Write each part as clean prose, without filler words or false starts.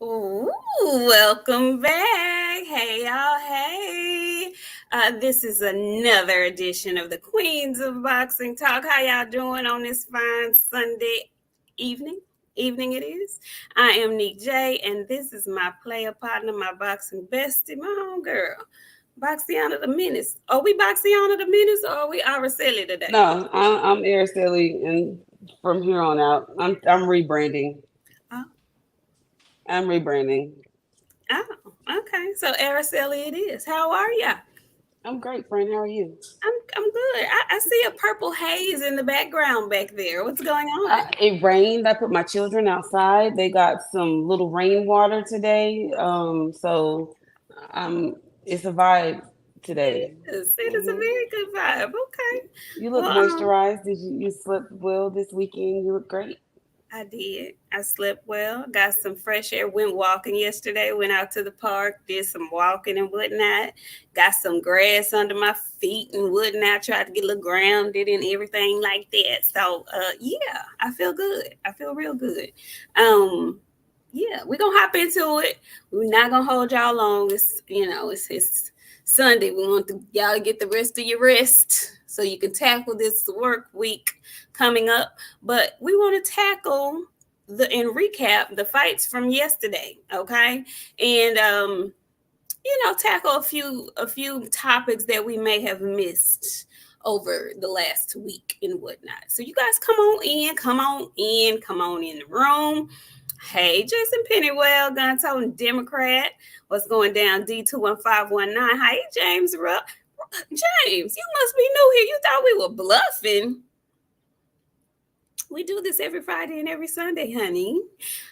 Ooh, welcome back. Hey, y'all. Hey. This is another edition of the Queens of Boxing Talk. How y'all doing on this fine Sunday evening? Evening it is. I am Nik J, and this is my player partner, my boxing bestie, my homegirl, Boxiana the Menace. Are we Boxiana the Menace or are we Araceli today? No, I'm Araceli, and from here on out, I'm rebranding. Oh, I'm rebranding. oh, okay. So Araceli it is. How are ya? I'm great, friend. How are you? I'm good. I see a purple haze in the background back there. What's going on? It rained. I put my children outside. They got some little rainwater today. So it's a vibe today. It is a hmm very good vibe. Okay. You look Well, moisturized. You slept well this weekend? You look great. I did. I slept well. Got some fresh air. Went walking yesterday. Went out to the park. Did some walking and whatnot. Got some grass under my feet and whatnot. Tried to get a little grounded and everything like that. So, yeah, I feel good. I feel real good. Um, yeah, we're gonna hop into it. We're not gonna hold y'all long. It's Sunday. We want y'all to get the rest of your rest so you can tackle this work week coming up. But we want to tackle and recap the fights from yesterday, okay? And tackle a few topics that we may have missed over the last week and whatnot. So you guys come on in the room. Hey, Jason Pennywell, gun toting Democrat. What's going down? D21519. Hey, James Rupp. James, you must be new here. You thought we were bluffing. We do this every Friday and every Sunday, honey.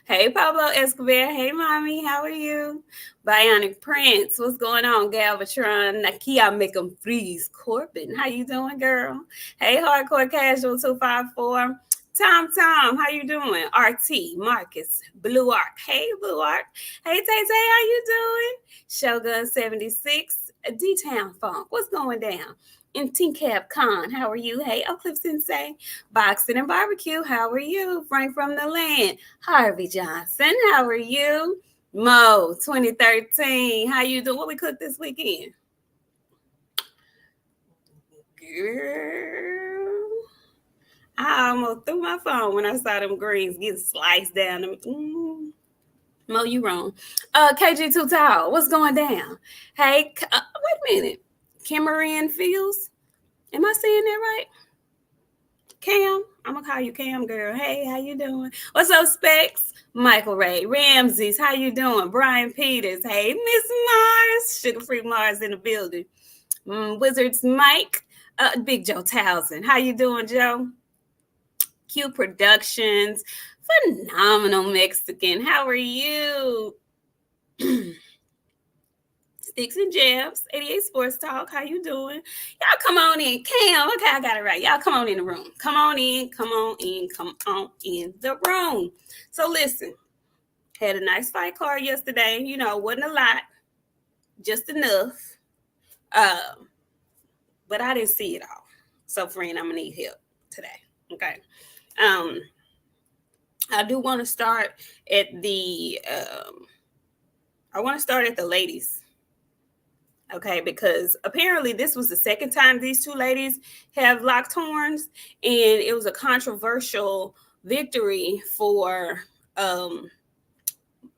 Hey, Pablo Escobar. Hey, mommy. How are you? Bionic Prince. What's going on? Galvatron. Nakia make 'em freeze. Corbin. How you doing, girl? Hey, Hardcore Casual 254. Tom, how you doing? RT, Marcus, Blue Arc. Hey, Blue Arc. Hey, Tay, how you doing? Shogun 76, D-Town Funk. What's going down? And Cab Khan, how are you? Hey, Cliff Sensei, Boxing and Barbecue, how are you? Frank from the Land, Harvey Johnson, how are you? Mo 2013, how you doing? What we cooked this weekend? Girl, I almost threw my phone when I saw them greens getting sliced down. Mo, you wrong. KG Too Tall, what's going down? Hey, wait a minute. Cameron Fields, am I saying that right? Cam, I'm gonna call you Cam, girl. Hey, how you doing? What's up, Specs? Michael Ray Ramses, how you doing? Brian Peters, hey, Miss Mars, Sugar Free Mars in the building. Wizards Mike, Big Joe Townsend, how you doing, Joe? Q Productions, phenomenal Mexican. How are you? Sticks and Jabs, 88 Sports Talk. How you doing? Y'all come on in. Cam, okay, I got it right. Y'all come on in the room. Come on in the room. So listen, had a nice fight card yesterday. Wasn't a lot, just enough. But I didn't see it all. So friend, I'm gonna need help today. Okay. I do want to start at the ladies. Okay, because apparently this was the second time these two ladies have locked horns, and it was a controversial victory for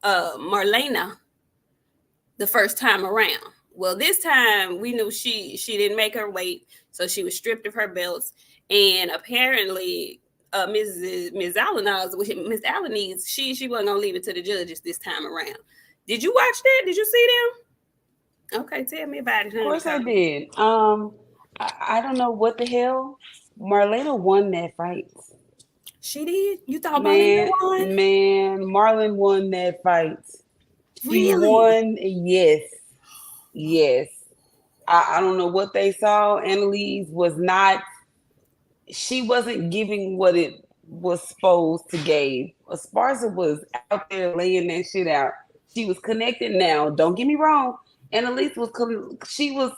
Marlena the first time around. Well, this time we knew she didn't make her weight, so she was stripped of her belts, and apparently Ms. Alaniz, she wasn't gonna leave it to the judges this time around. Did you watch that? Did you see them? Okay, tell me about it, Of honey. course I did. I don't know what the hell. Marlena won that fight. She did? You thought Marlena Man, won? Marlon won that fight. She Really? won. Yes. I don't know what they saw. Annalise was not. She wasn't giving what it was supposed to give. Esparza was out there laying that shit out. She was connecting now. Don't get me wrong. Annalise she was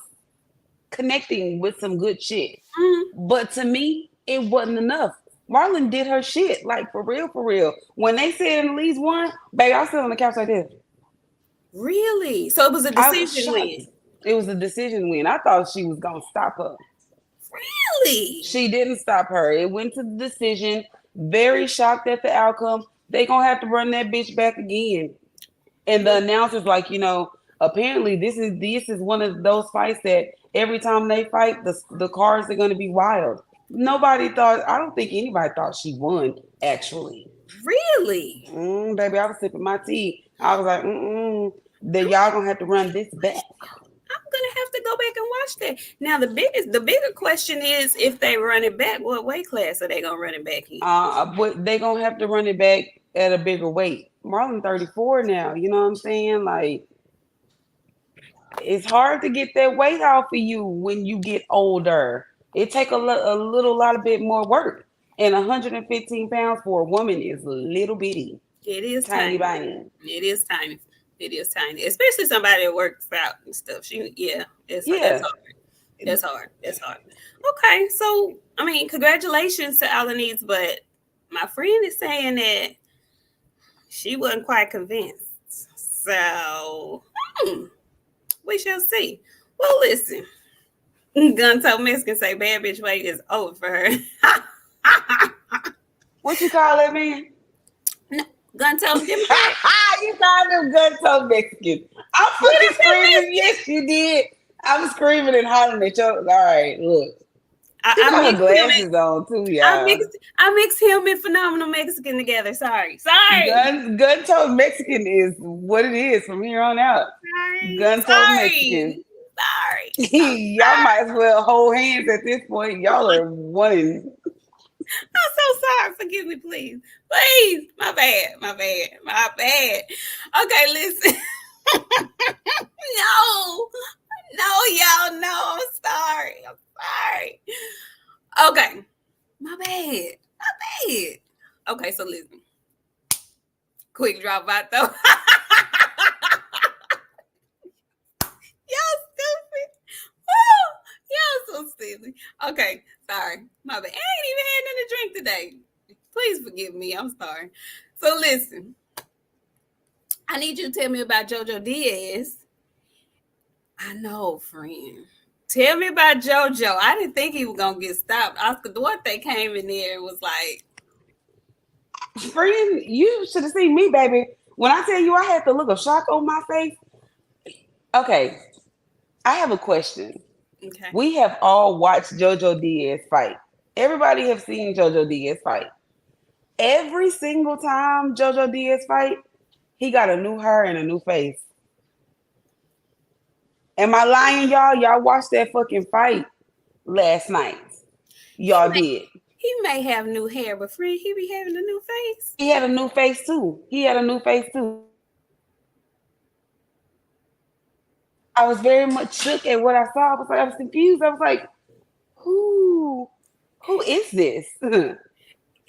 connecting with some good shit. Mm. But to me, it wasn't enough. Marlon did her shit, like for real, for real. When they said at least one, baby, I was sitting on the couch like this. Really? So it was a I was decision shocked. win. It was a decision win. I thought she was gonna stop her. Really? She didn't stop her. It went to the decision. Very shocked at the outcome. They gonna have to run that bitch back again. And the announcer's like, apparently this is one of those fights that every time they fight, the cards are gonna be wild. Nobody thought. I don't think anybody thought she won. Actually, Really? baby, I was sipping my tea. I was like, then y'all gonna have to run this back. I'm gonna have to go back and watch that. Now the bigger question is if they run it back, what weight class are they gonna run it back in? But they gonna have to run it back at a bigger weight. Marlon 34 now. You know what I'm saying? Like, it's hard to get that weight off of you when you get older. It take a lot bit more work. And 115 pounds for a woman is little bitty. It is tiny. It is tiny. It is tiny, especially somebody that works out and stuff. That's hard. That's hard. Okay, so I mean, congratulations to Alanis, but my friend is saying that she wasn't quite convinced. So we shall see. Well, listen, Gun-Toe Mexican say bad bitch weight is over for her. What you call that man? Gun-Toe You called him Gun-Toe Mexican. I'm fucking screaming. Yes, you did. I was screaming and hollering at you. All right, look. I got her glasses on too, y'all. I mixed him and Phenomenal Mexican together. Sorry. Gun-Toe Mexican is what it is from here on out. Gun-Toe Mexican. Sorry. Y'all might as well hold hands at this point. Y'all are one. I'm so sorry. Forgive me, please. Please. My bad. Okay, listen. No, y'all. No, I'm sorry. Okay. My bad. Okay, so listen. Quick drop out though. Y'all stupid. Y'all so silly. Okay, sorry. My bad. I ain't even had nothing to drink today. Please forgive me. I'm sorry. So listen. I need you to tell me about JoJo Diaz. I know, friend. Tell me about JoJo. I didn't think he was gonna get stopped. Oscar Duarte came in there and was like, friend, you should have seen me, baby. When I tell you I had the look of shock on my face. Okay. I have a question. Okay. We have all watched JoJo Diaz fight. Everybody have seen JoJo Diaz fight. Every single time JoJo Diaz fight, he got a new hair and a new face. Am I lying, y'all? Y'all watched that fucking fight last night. Y'all did. He may have new hair, but friend, he be having a new face. He had a new face too. I was very much shook at what I saw. I was confused. I was like, who is this? Is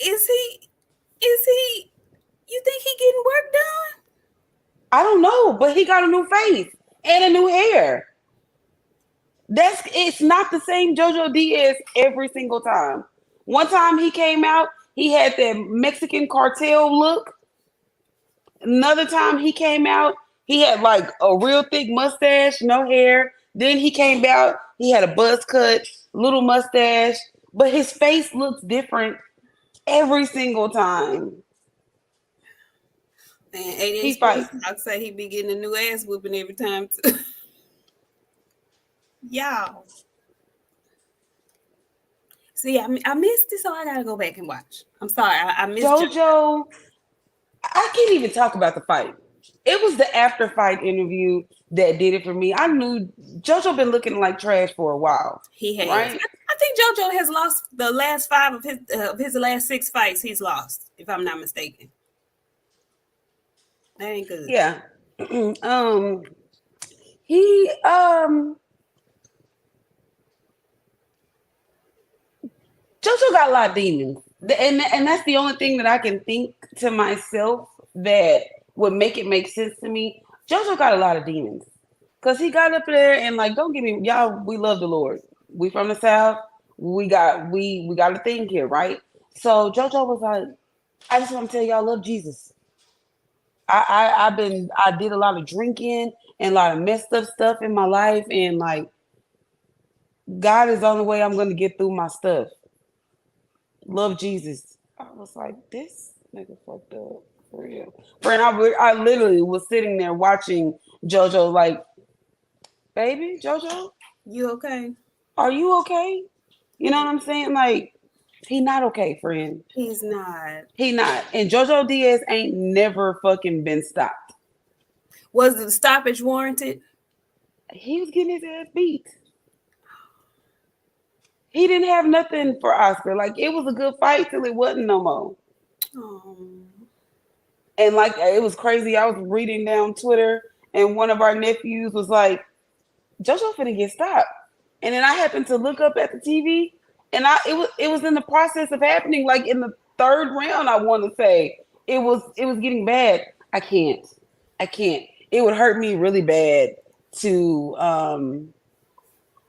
he, you think he getting work done? I don't know, but he got a new face and a new hair. It's not the same JoJo Diaz every single time. One time he came out, he had that Mexican cartel look. Another time he came out, he had like a real thick mustache, no hair. Then he came out, he had a buzz cut, little mustache, but his face looks different every single time. Man, 88 I'd say he be getting a new ass whooping every time too. Y'all. See, I missed it, so I gotta go back and watch. I'm sorry, I missed JoJo. I can't even talk about the fight. It was the after fight interview that did it for me. I knew JoJo been looking like trash for a while. He has. Right? I think JoJo has lost the last 5 of his last 6 fights. He's lost, if I'm not mistaken. That ain't good. Yeah. JoJo got a lot of demons. And that's the only thing that I can think to myself that would make it make sense to me. JoJo got a lot of demons. Because he got up there and like, don't get me, y'all, we love the Lord. We from the South. We got a thing here, right? So JoJo was like, I just want to tell y'all, I love Jesus. I did a lot of drinking and a lot of messed up stuff in my life, and like God is the only way I'm gonna get through my stuff. Love Jesus. I was like, this nigga fucked up for real. Friend, I literally was sitting there watching JoJo like, baby, JoJo, You okay? are you okay? You know what I'm saying? Like, he not okay, friend. He's not. He not. And JoJo Diaz ain't never fucking been stopped. Was the stoppage warranted? He was getting his ass beat. He didn't have nothing for Oscar. Like, it was a good fight till it wasn't no more. Oh. And like, it was crazy. I was reading down Twitter, and one of our nephews was like, JoJo finna get stopped. And then I happened to look up at the TV, and it was in the process of happening. Like in the third round, I want to say it was getting bad. I can't. It would hurt me really bad to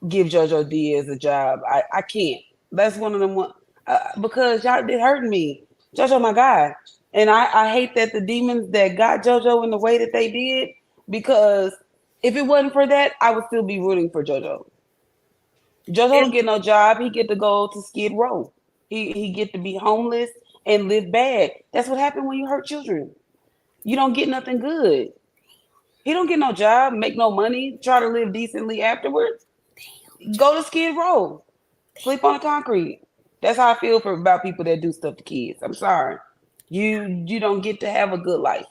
give JoJo Diaz a job. I can't. That's one of them one because y'all it hurting me. JoJo, my guy, and I hate that the demons that got JoJo in the way that they did, because if it wasn't for that, I would still be rooting for JoJo. JoJo don't get no job. He get to go to Skid Row. He get to be homeless and live bad. That's what happened when you hurt children. You don't get nothing good. He don't get no job, make no money, try to live decently afterwards. Go to Skid Row, sleep on the concrete. That's how I feel for about people that do stuff to kids. I'm sorry, you don't get to have a good life.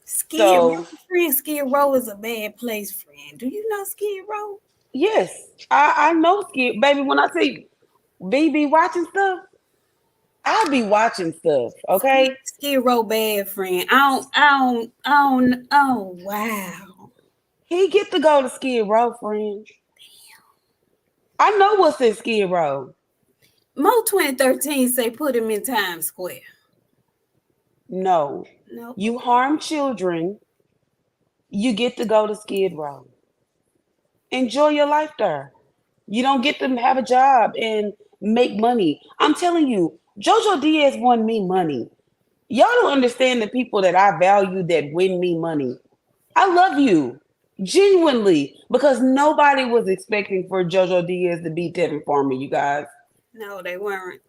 Skid Row, So friend, Skid Row is a bad place, friend. Do you know Skid Row? yes, I know Skid, baby. When I say BB watching stuff, I'll be watching stuff. Okay, Skid Row bad, friend. Oh, wow. he get to go to Skid Row, friend. I know what's in Skid Row. Mo 2013 say put him in Times Square. No, No. you harm children, you get to go to Skid Row. Enjoy your life there. You don't get to have a job and make money. I'm telling you, JoJo Diaz won me money. Y'all don't understand the people that I value that win me money. I love you genuinely, because nobody was expecting for JoJo Diaz to beat Tevin Farmer. You guys, No, they weren't.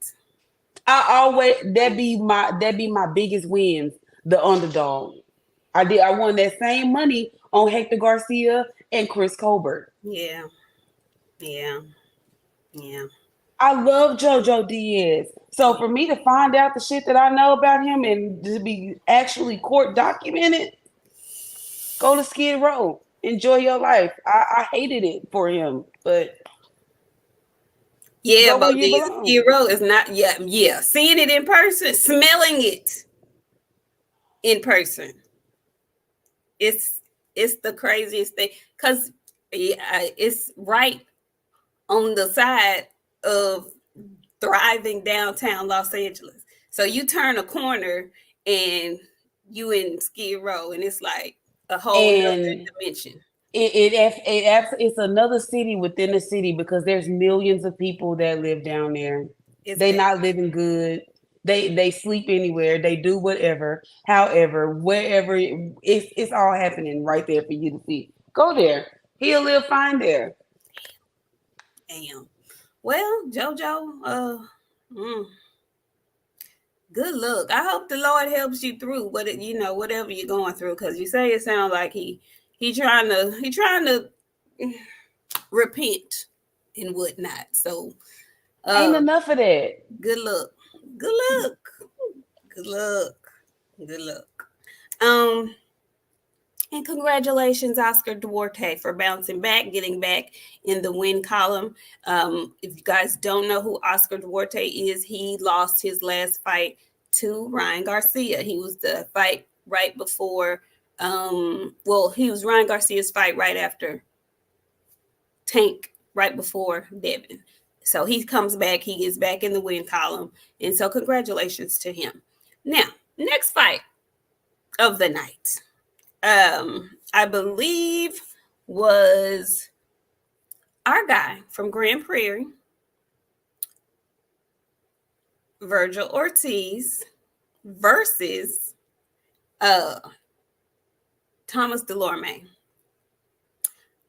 I always that be my biggest wins. The underdog. I won that same money on Hector Garcia and Chris Colbert. Yeah. Yeah. Yeah. I love JoJo Diaz. So for me to find out the shit that I know about him and to be actually court documented, go to Skid Row. Enjoy your life. I hated it for him, but Yeah, go where but you the belong. Skid Row is not, yeah. Seeing it in person, smelling it in person. It's the craziest thing. Cause it's right on the side of thriving downtown Los Angeles. So you turn a corner and you in Skid Row, and it's like a whole nother And dimension. it's another city within the city, because there's millions of people that live down there. It's They bad. not living good. They sleep anywhere. They do whatever. However, wherever it's all happening right there for you to see. Go there. He'll live fine there. Damn. Well, JoJo, mm, good luck. I hope the Lord helps you through whatever you're going through. Because you say it sounds like he trying to repent and whatnot. So, Ain't uh, enough of that. good luck. Good luck. Good luck. Good luck. Um, and congratulations, Oscar Duarte, for bouncing back, getting back in the win column. If you guys don't know who Oscar Duarte is, he lost his last fight to Ryan Garcia. He was the fight right before, he was Ryan Garcia's fight right after Tank, right before Devin. So he comes back, he gets back in the win column. And so congratulations to him. Now, next fight of the night. I believe was our guy from Grand Prairie, Virgil Ortiz versus uh Thomas Dulorme.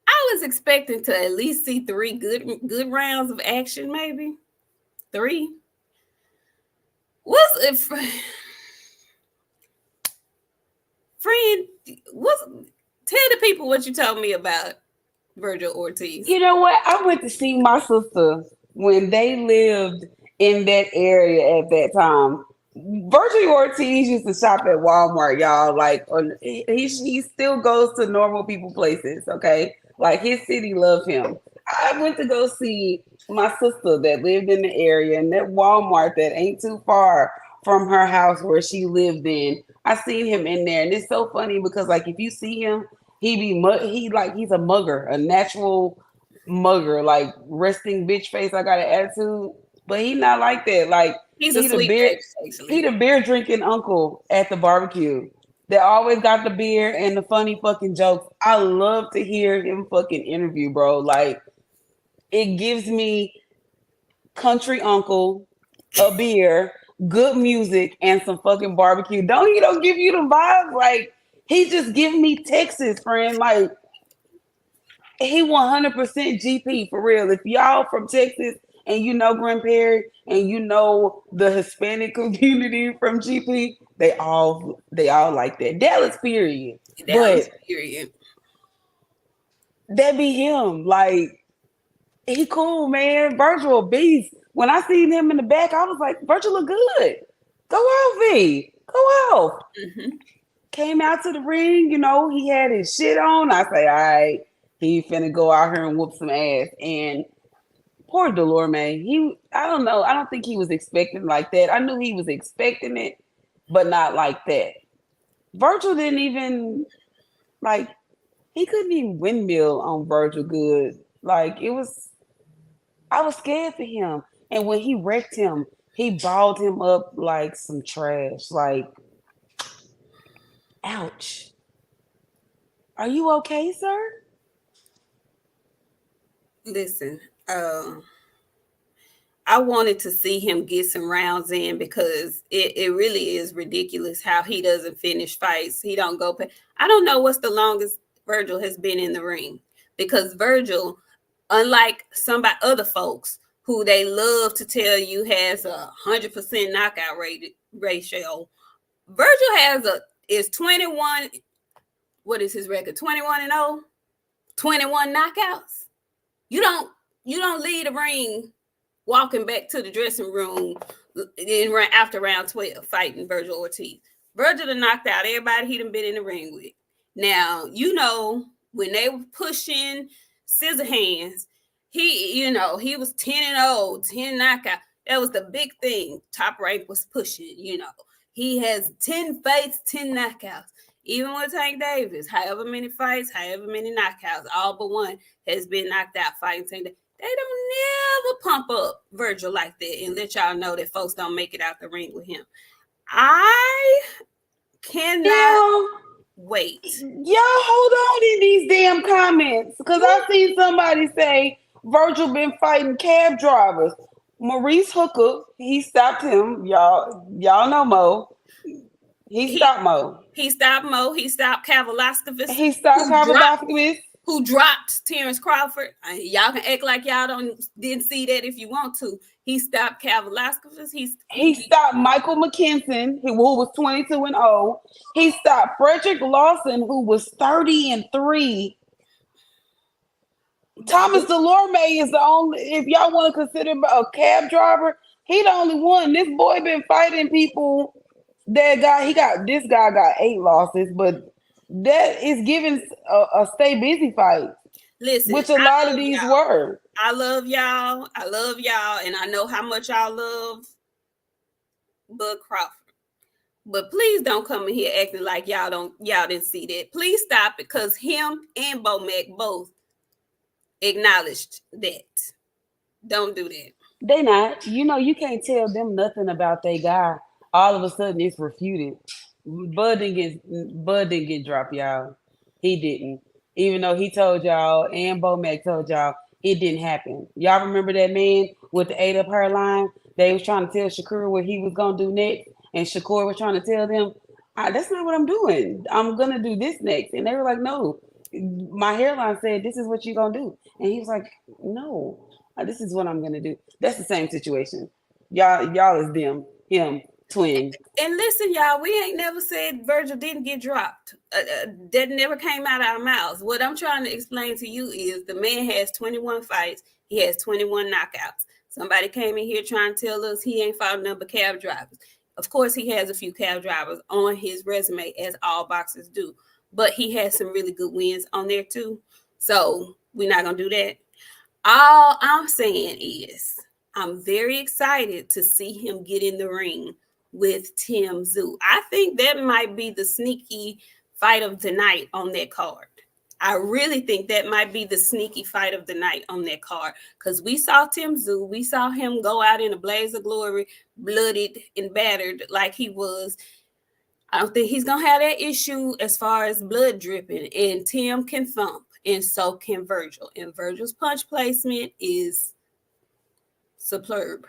I was expecting to at least see three good rounds of action, maybe three. What's if friend? What's tell the people what you told me about Virgil Ortiz. You know what? I went to see my sister when they lived in that area at that time. Virgil Ortiz used to shop at Walmart, y'all. Like he still goes to normal people places. Okay, like his city loved him. I went to go see my sister that lived in the area, and that Walmart that ain't too far from her house where she lived in. I seen him in there, and it's so funny because like if you see him, he's a mugger, a natural mugger, like resting bitch face. I got an attitude, but he not like that. Like He's a he the sweet beer face, he actually. the beer drinking uncle at the barbecue that always got the beer and the funny fucking jokes. I love to hear him fucking interview, bro. Like it gives me country uncle, a beer, good music, and some fucking barbecue. Don't give you the vibes? Like he just give me Texas, friend. Like he 100% GP for real. If y'all from Texas and you know Grand Prairie and you know the Hispanic community from GP, they all like that. Dallas, period. Dallas, But period. that be him. Like he cool, man. Virgil a beast. When I seen him in the back, I was like, Virgil look good. Go off, V. Go off. Hmm. Came out to the ring, he had his shit on. I say, all right, he finna go out here and whoop some ass. And poor Dulorme, I don't know. I don't think he was expecting like that. I knew he was expecting it, but not like that. Virgil didn't even like he couldn't even windmill on Virgil good. Like I was scared for him. And when he wrecked him, he balled him up like some trash. Like, ouch. Are you okay, sir? Listen, uh, I wanted to see him get some rounds in because it really is ridiculous how he doesn't finish fights. He don't go. I don't know what's the longest Virgil has been in the ring because Virgil, unlike other folks who they love to tell you has 100% knockout ratio, Virgil is 21. What is his record? 21-0, 21 knockouts. You don't you don't leave the ring walking back to the dressing room after round 12 fighting Virgil Ortiz. Virgil done knocked out everybody he done been in the ring with. Now, when they were pushing scissor hands, he was 10-0, 10 knockout. That was the big thing. Top Rank was pushing. He has 10 fights, 10 knockouts. Even with Tank Davis, however many fights, however many knockouts, all but one has been knocked out fighting Tank Davis. They don't never pump up Virgil like that and let y'all know that folks don't make it out the ring with him. I cannot Y'all, wait. y'all hold on in these damn comments. Because I seen somebody say Virgil been fighting cab drivers. Maurice Hooker, he stopped him. Y'all know Mo. He He stopped Mo. he stopped Mo. He stopped Kavalaskavas, He stopped who dropped Kavadakis. who dropped Terrence Crawford. Y'all can act like y'all didn't see that if you want to. He stopped Kavalaskavas. He stopped Michael McKinson, who was 22-0. He stopped Frederick Lawson, who was 30-3. Thomas Dulorme is the only, if y'all want to consider a cab driver, he the only one. This boy been fighting people this guy got 8 losses, but that is giving a stay busy fight, Listen, which a lot of these were. I love y'all. I love y'all, and I know how much y'all love Bud Crawford. But please don't come in here acting like y'all didn't see that. Please stop it, because him and Bo Mac both acknowledged that. Don't do that. They not. You can't tell them nothing about their guy. All of a sudden, it's refuted. Bud didn't get dropped, y'all. He didn't. Even though he told y'all and Bo Mac told y'all it didn't happen. Y'all remember that man with the 8 up hairline they was trying to tell Shakur what he was gonna do next, and Shakur was trying to tell them, that's not what I'm doing. I'm gonna do this next. And they were like, no, my hairline said this is what you're gonna do. And he was like, no, this is what I'm gonna do. That's the same situation. Y'all is them, him, twin. And listen, y'all, we ain't never said Virgil didn't get dropped. That never came out of our mouths. What I'm trying to explain to you is the man has 21 fights. He has 21 knockouts. Somebody came in here trying to tell us he ain't fought none but cab drivers. Of course, he has a few cab drivers on his resume, as all boxers do. But he has some really good wins on there, too. So we're not going to do that. All I'm saying is I'm very excited to see him get in the ring with Tim Tszyu. I think that might be the sneaky fight of the night on that card. I really think that might be the sneaky fight of the night on that card, because we saw Tim Tszyu. We saw him go out in a blaze of glory, bloodied and battered like he was. I don't think he's going to have that issue as far as blood dripping. And Tim can thump, and so can Virgil. And Virgil's punch placement is superb.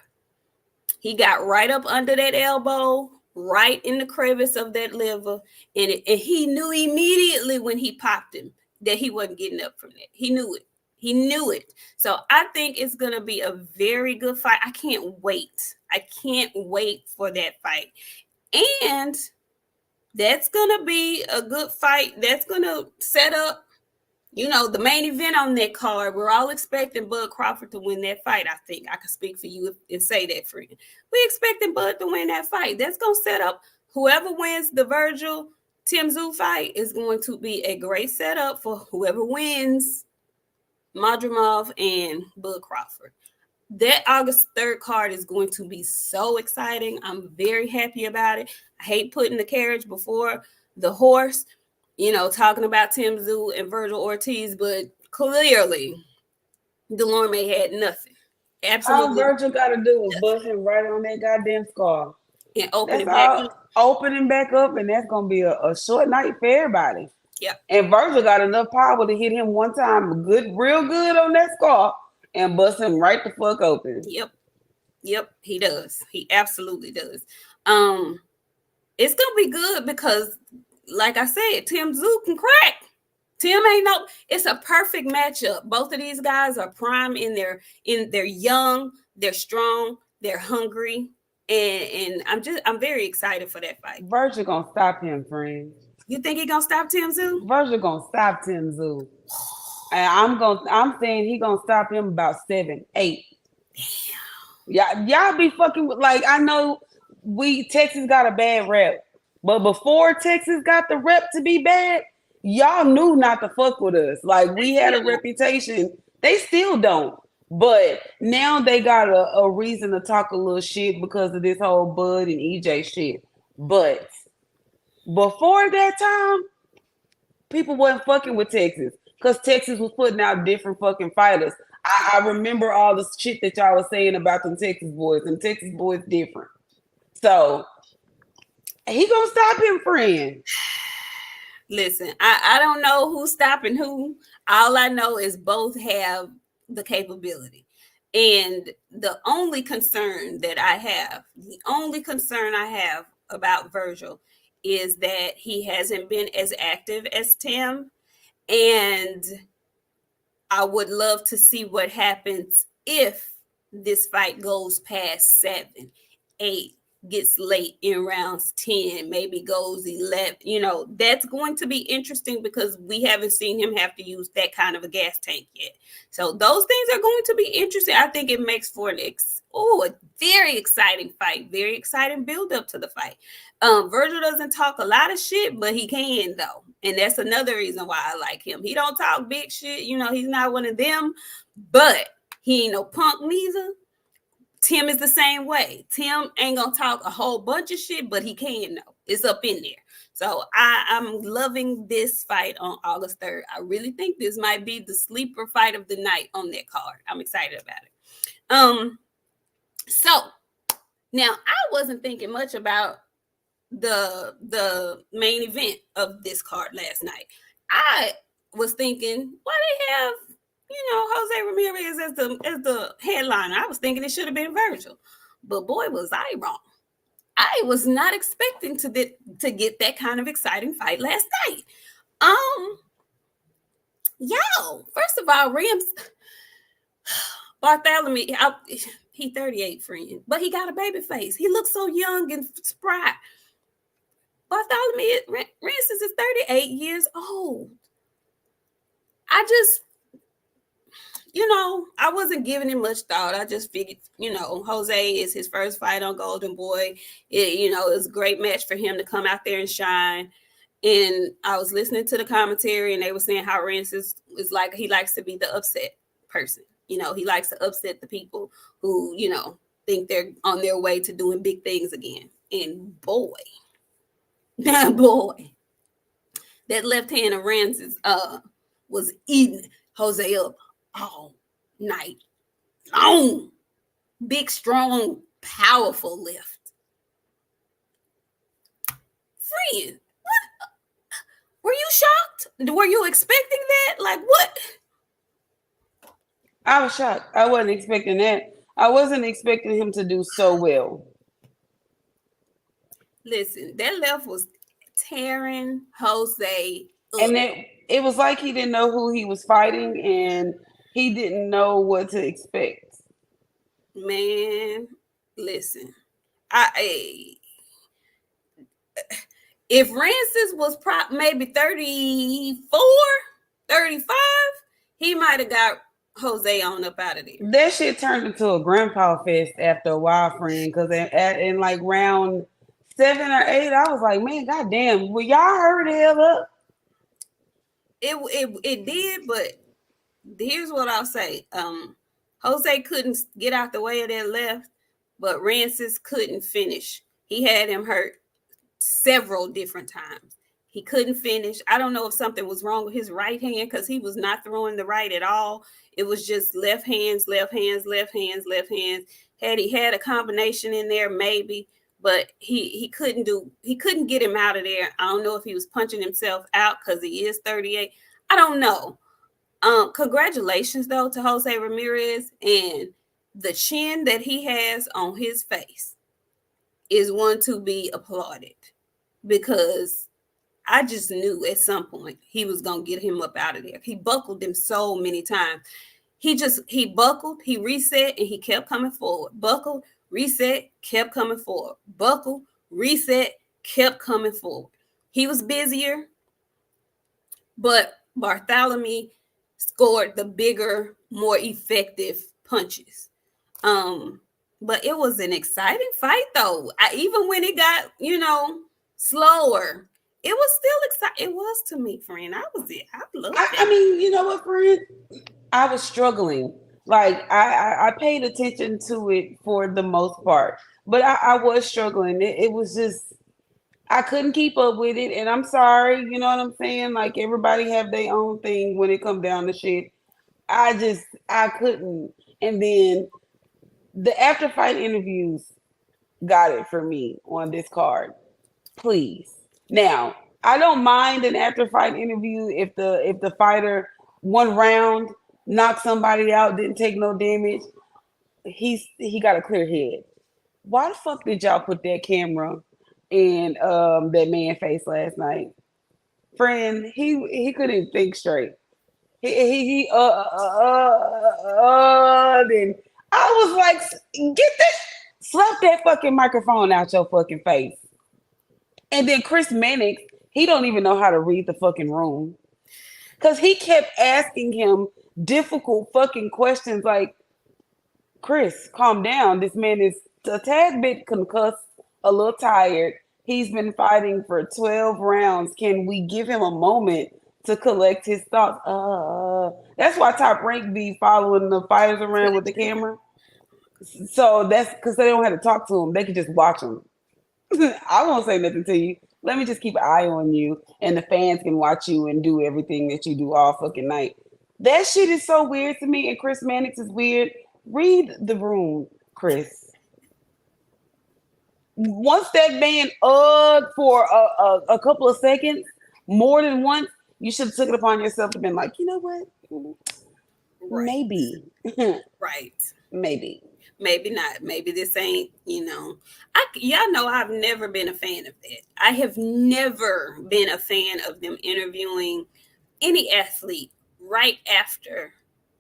He got right up under that elbow, right in the crevice of that liver. And he knew immediately when he popped him that he wasn't getting up from that. He knew it. He knew it. So I think it's going to be a very good fight. I can't wait. I can't wait for that fight. And that's going to be a good fight. That's going to set up, the main event on that card. We're all expecting Bud Crawford to win that fight. I think I can speak for you and say that, friend. We're expecting Bud to win that fight. That's going to set up whoever wins the Virgil Tim Tszyu fight is going to be a great setup for whoever wins Madrimov and Bud Crawford. That August 3rd card is going to be so exciting. I'm very happy about it. I hate putting the carriage before the horse, talking about Tim Tszyu and Virgil Ortiz, but clearly Dulorme had nothing. Absolutely. All Virgil got to do is bust him right on that goddamn scar. And open it back up. Opening back up, and that's going to be a short night for everybody. Yeah. And Virgil got enough power to hit him one time real good on that scar and bust him right the fuck open. Yep, he does. He absolutely does. It's going to be good because, like I said, Tim Tszyu can crack. Tim it's a perfect matchup. Both of these guys are prime they're young, they're strong, they're hungry. And I'm very excited for that fight. Virgil gonna stop him, friend. You think he gonna stop Tim Tszyu? Virgil gonna stop Tim Tszyu. And I'm saying he gonna stop him about 7, 8. Damn. Y'all be fucking with, like, I know Texas got a bad rep, but before Texas got the rep to be bad, y'all knew not to fuck with us. Like, we had a reputation. They still don't. But now they got a reason to talk a little shit because of this whole Bud and EJ shit. But before that time, people wasn't fucking with Texas because Texas was putting out different fucking fighters. I remember all the shit that y'all was saying about them Texas boys. Them Texas boys different. So he gonna stop him, friend. Listen, I don't know who's stopping who. All I know is both have the capability. And the only concern I have about Virgil is that he hasn't been as active as Tim. And I would love to see what happens if this fight goes past 7, 8, gets late in rounds 10, maybe goes 11. That's going to be interesting because we haven't seen him have to use that kind of a gas tank yet. So those things are going to be interesting. I think it makes for a very exciting fight, very exciting build up to the fight. Virgil doesn't talk a lot of shit, but he can though. And that's another reason why I like him. He don't talk big shit. He's not one of them, but he ain't no punk neither. Tim is the same way. Tim ain't gonna talk a whole bunch of shit, but he can know. It's up in there. So I'm loving this fight on August 3rd. I really think this might be the sleeper fight of the night on that card. I'm excited about it. So now I wasn't thinking much about the main event of this card last night. I was thinking, why they have Jose Ramirez as the headliner? I was thinking it should have been Virgil. But boy, was I wrong. I was not expecting to get that kind of exciting fight last night. Yo, first of all, Rams Barthelemy, he 38, friend, but he got a baby face. He looks so young and spry. Barthelemy Rancis is 38 years old. I just, I wasn't giving him much thought. I just figured, Jose is his first fight on Golden Boy. It was a great match for him to come out there and shine. And I was listening to the commentary, and they were saying how Rancis is like, he likes to be the upset person. He likes to upset the people who, think they're on their way to doing big things again. And boy, that left hand of Rancis was eating Jose up all night long. Big, strong, powerful left. Friend, what? Were you shocked? Were you expecting that? Like, what? I was shocked. I wasn't expecting that. I wasn't expecting him to do so well. Listen, that left was tearing Jose up. And it was like he didn't know who he was fighting, and he didn't know what to expect. Man, listen. If Rancis was maybe 34, 35, he might have got Jose on up out of there. That shit turned into a grandpa fest after a while, friend. Because in like round 7 or 8, I was like, man, goddamn, will y'all hurry the hell up? It did, but here's what I'll say. Jose couldn't get out the way of that left, but Rancis couldn't finish. He had him hurt several different times. He couldn't finish. I don't know if something was wrong with his right hand because he was not throwing the right at all. It was just left hands, left hands, left hands, left hands. Had he had a combination in there, maybe, but he couldn't get him out of there. I don't know if he was punching himself out because he is 38. I don't know. Congratulations though to Jose Ramirez, and the chin that he has on his face is one to be applauded, because I just knew at some point he was going to get him up out of there. He buckled him so many times. He buckled, he reset, and he kept coming forward. Buckled, reset, kept coming forward. Buckled, reset, kept coming forward. He was busier, but Barthelemy scored the bigger, more effective punches. But it was an exciting fight, though. Even when it got, slower, it was still exciting. It was to me, friend. I loved it. I mean, you know what, friend? I was struggling. Like, I paid attention to it for the most part, but I was struggling. It was just, I couldn't keep up with it, and I'm sorry. You know what I'm saying? Like, everybody have their own thing when it comes down to shit. I couldn't. And then the after fight interviews got it for me on this card. Please. Now, I don't mind an after fight interview if the fighter one round knocked somebody out, didn't take no damage. He got a clear head. Why the fuck did y'all put that camera in that man's face last night? Friend, he couldn't think straight. Then I was like, slap that fucking microphone out your fucking face. And then Chris Mannix, he don't even know how to read the fucking room. Because he kept asking him difficult fucking questions like, Chris, calm down. This man is a tad bit concussed, a little tired. He's been fighting for 12 rounds. Can we give him a moment to collect his thoughts? That's why Top Rank be following the fighters around with the camera. So that's because they don't have to talk to him. They can just watch him. I won't say nothing to you. Let me just keep an eye on you, and the fans can watch you and do everything that you do all fucking night. That shit is so weird to me, and Chris Mannix is weird. Read the room, Chris. Once that man for a couple of seconds, more than once, you should have took it upon yourself and been like, you know what? Right. Maybe. Right. Maybe. Maybe not. Maybe this ain't, y'all know I've never been a fan of that. I have never been a fan of them interviewing any athlete right after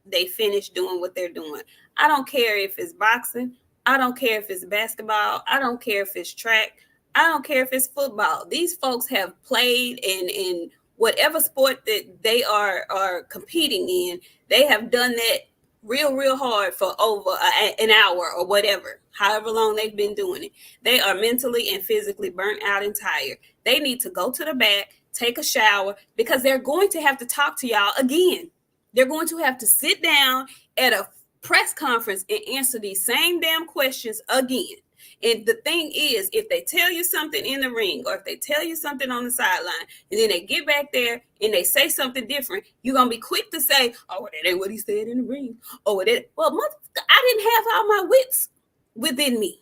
they finish doing what they're doing. I don't care if it's boxing. I don't care if it's basketball. I don't care if it's track. I don't care if it's football. These folks have played in whatever sport that they are competing in. They have done that real hard for over an hour or whatever, however long they've been doing it. They are mentally and physically burnt out and tired. They need to go to the back, take a shower, because they're going to have to talk to y'all again. They're going to have to sit down at a press conference and answer these same damn questions again. And the thing is, if they tell you something in the ring or if they tell you something on the sideline and then they get back there and they say something different, you're going to be quick to say, oh, that ain't what he said in the ring. Oh, I didn't have all my wits within me.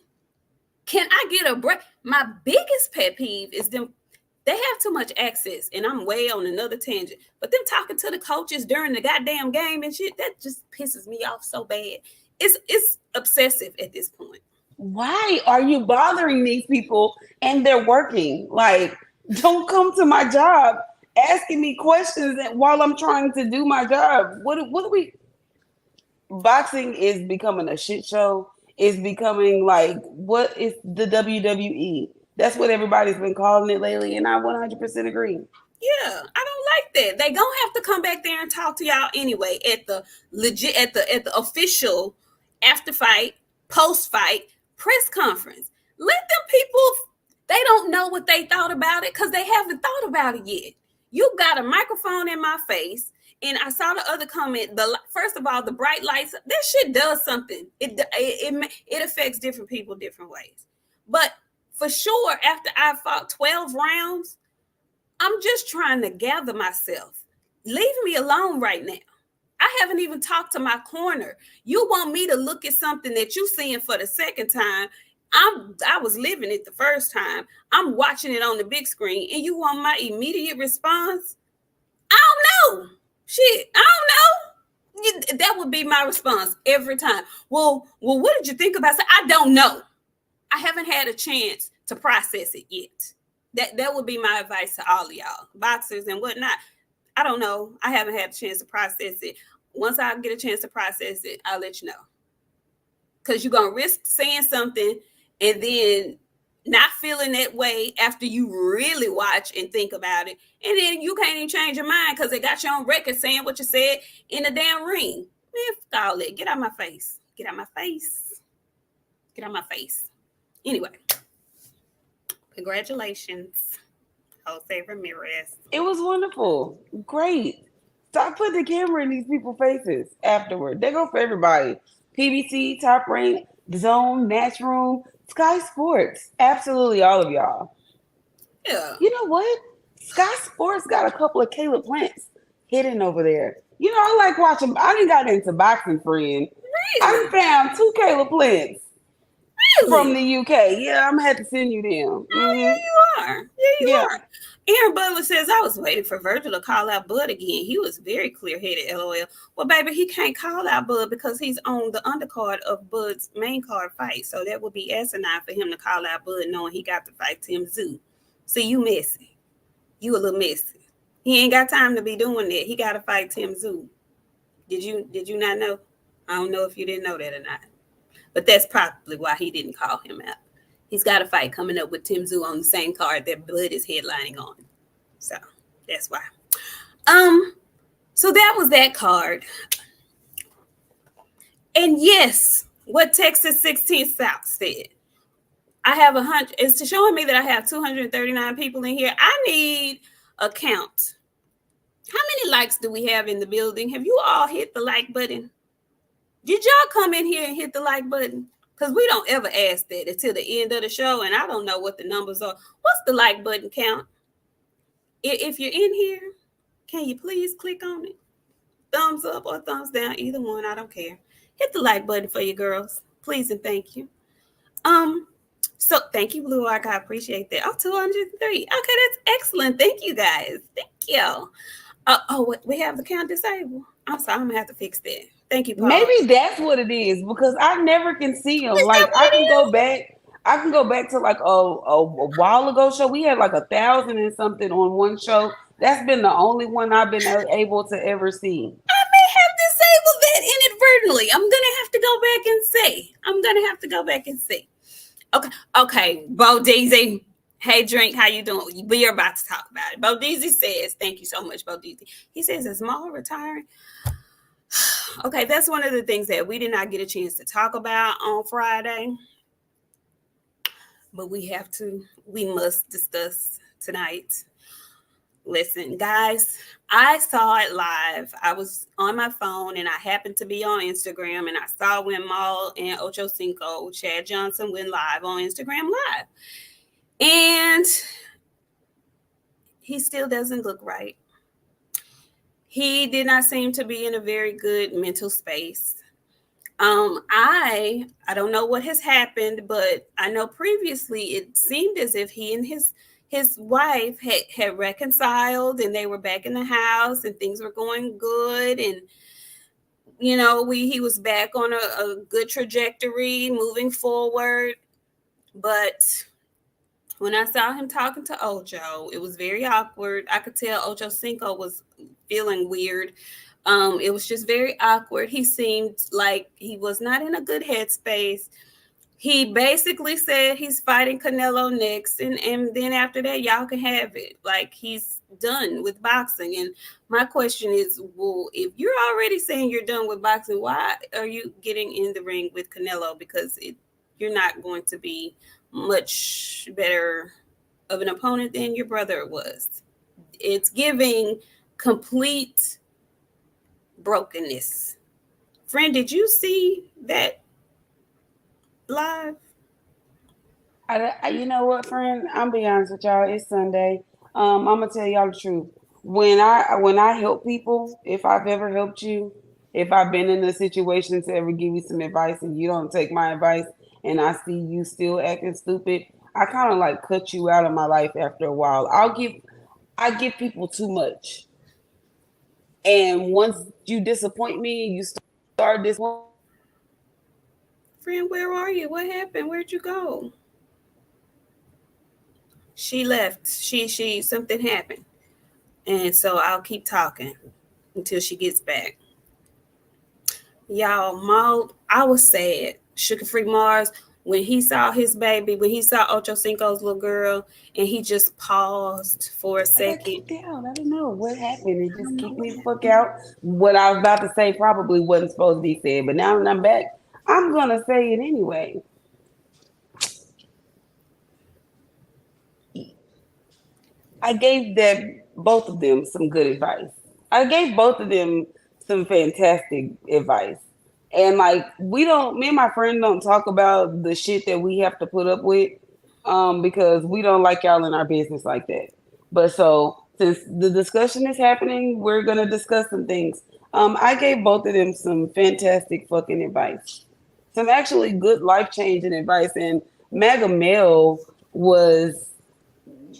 Can I get a break? My biggest pet peeve is them. They have too much access, and I'm way on another tangent. But them talking to the coaches during the goddamn game and shit, that just pisses me off so bad. It's obsessive at this point. Why are you bothering these people and they're working? Like, don't come to my job asking me questions while I'm trying to do my job. What are we? Boxing is becoming a shit show. It's becoming like, what is the WWE? That's what everybody's been calling it lately, and I 100% agree. Yeah, I don't like that. They gonna have to come back there and talk to y'all anyway at the at the official after fight, post fight press conference. Let them people, they don't know what they thought about it because they haven't thought about it yet. You got a microphone in my face, and I saw the other comment. First of all, the bright lights, that shit does something. It affects different people different ways. But for sure, after I fought 12 rounds, I'm just trying to gather myself. Leave me alone right now. I haven't even talked to my corner. You want me to look at something that you seeing for the second time. I was living it the first time. I'm watching it on the big screen, and you want my immediate response? I don't know. Shit, I don't know. That would be my response every time. Well, what did you think about it? I don't know. I haven't had a chance to process it yet. That would be my advice to all of y'all, boxers and whatnot. I don't know. I haven't had a chance to process it. Once I get a chance to process it, I'll let you know. Because you're going to risk saying something and then not feeling that way after you really watch and think about it. And then you can't even change your mind because they got you on record saying what you said in the damn ring. Man, fuck all that. Get out my face. Get out my face. Get out my face. Anyway, congratulations, Jose Ramirez. It was wonderful. Great. Stop putting the camera in these people's faces afterward. They go for everybody. PBC, Top Rank, Zone, Matchroom, Sky Sports. Absolutely all of y'all. Yeah. You know what? Sky Sports got a couple of Caleb Plants hidden over there. You know, I like watching. I didn't got into boxing, friend. Really? I found 2 Caleb Plants. Really? From the UK. Yeah, I'm gonna have to send you them. Oh, yeah, you are. Yeah, you are. Aaron Butler says, I was waiting for Virgil to call out Bud again. He was very clear-headed, LOL. Well, baby, he can't call out Bud because he's on the undercard of Bud's main card fight. So that would be asinine for him to call out Bud knowing he got to fight Tim Tszyu. See, you messy. You a little messy. He ain't got time to be doing that. He got to fight Tim Tszyu. Did you not know? I don't know if you didn't know that or not. But that's probably why he didn't call him out. He's got a fight coming up with Tim Tszyu on the same card that Bud is headlining on. So that's why. So that was that card. And yes, what Texas 16 South said. I have 100. It's showing me that I have 239 people in here. I need a count. How many likes do we have in the building? Have you all hit the like button? Did y'all come in here and hit the like button? Because we don't ever ask that until the end of the show, and I don't know what the numbers are. What's the like button count? If you're in here, can you please click on it? Thumbs up or thumbs down, either one, I don't care. Hit the like button for you girls. Please and thank you. So thank you, Blue Arc. I appreciate that. Oh, 203. Okay, that's excellent. Thank you, guys. Thank you. We have the count disabled. I'm sorry, I'm gonna have to fix that. Thank you, Maybe pause. that's what it is because I never can see them. Is that Like what it is? I can go back to like a while ago show. We had like 1,000 and something on one show. That's been the only one I've been able to ever see. I may have disabled that inadvertently. I'm gonna have to go back and see. I'm gonna have to go back and see. Okay, okay, Bo Deezy. Hey, Drink, how you doing? We are about to talk about it. Bo Deezy says, thank you so much, Bo Deezy. He says, is Maul retiring? Okay, that's one of the things that we did not get a chance to talk about on Friday, but we must discuss tonight. Listen, guys, I saw it live. I was on my phone and I happened to be on Instagram and I saw when Maul and Ocho Cinco, Chad Johnson, went live on Instagram Live. And he still doesn't look right. He did not seem to be in a very good mental space. I don't know what has happened, but I know previously it seemed as if he and his wife had reconciled and they were back in the house and things were going good, and he was back on a good trajectory moving forward. But when I saw him talking to Ocho, it was very awkward. I could tell Ocho Cinco was feeling weird. It was just very awkward. He seemed like he was not in a good headspace. He basically said he's fighting Canelo next, and then after that, y'all can have it. Like, he's done with boxing. And my question is, well, if you're already saying you're done with boxing, why are you getting in the ring with Canelo? Because you're not going to be much better of an opponent than your brother was. It's giving complete brokenness. Friend, did you see that live? You know what, friend? I'm be honest with y'all. It's Sunday. I'm gonna tell y'all the truth. When I help people, if I've ever helped you, if I've been in a situation to ever give you some advice and you don't take my advice, and I see you still acting stupid, I kind of like cut you out of my life after a while. I give people too much, and once you disappoint me, you start disappointing Friend, where are you? What happened? Where'd you go? She left. She something happened. And so I'll keep talking until she gets back. Y'all, Maul, I was sad. Sugar Free Mars, when he saw his baby, when he saw Ocho Cinco's little girl, and he just paused for a I got second. kicked out. I don't know what happened. It I don't just know kicked what me the happened. fuck out. What I was about to say probably wasn't supposed to be said, but now that I'm back, I'm gonna say it anyway. I gave them both of them some good advice. I gave both of them some fantastic advice. And like we don't me and my friend don't talk about the shit that we have to put up with because we don't like y'all in our business like that. But so since the discussion is happening, we're gonna discuss some things. I gave both of them some fantastic fucking advice. Some actually good life changing advice and Maga Mel was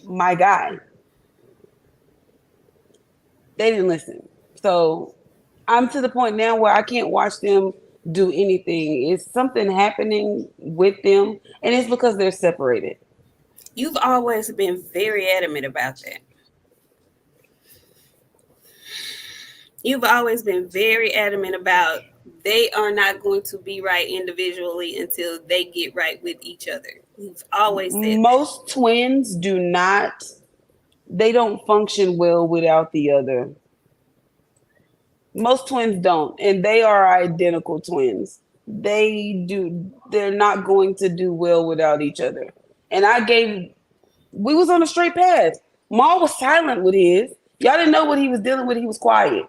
my guy. They didn't listen. So I'm to the point now where I can't watch them do anything. It's something happening with them, and it's because they're separated. You've always been very adamant about that. You've always been very adamant about they are not going to be right individually until they get right with each other. You've always said that. Most twins do not, they don't function well without the other. Most twins don't, and they are identical twins. They're not going to do well without each other. And we was on a straight path. Maul was silent with his. Y'all didn't know what he was dealing with. He was quiet.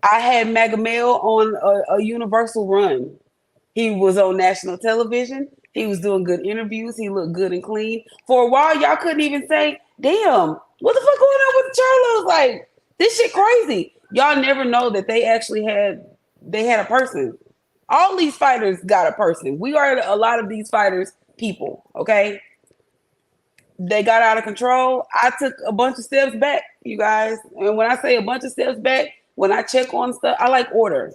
I had Magamel on a universal run. He was on national television. He was doing good interviews. He looked good and clean. For a while, y'all couldn't even say, damn, what the fuck going on with the Charlos? Like, this shit crazy. Y'all never know that they had a person. All these fighters got a person. We are a lot of these fighters people, okay? They got out of control. I took a bunch of steps back, you guys. And when I say a bunch of steps back, When I check on stuff, I like order.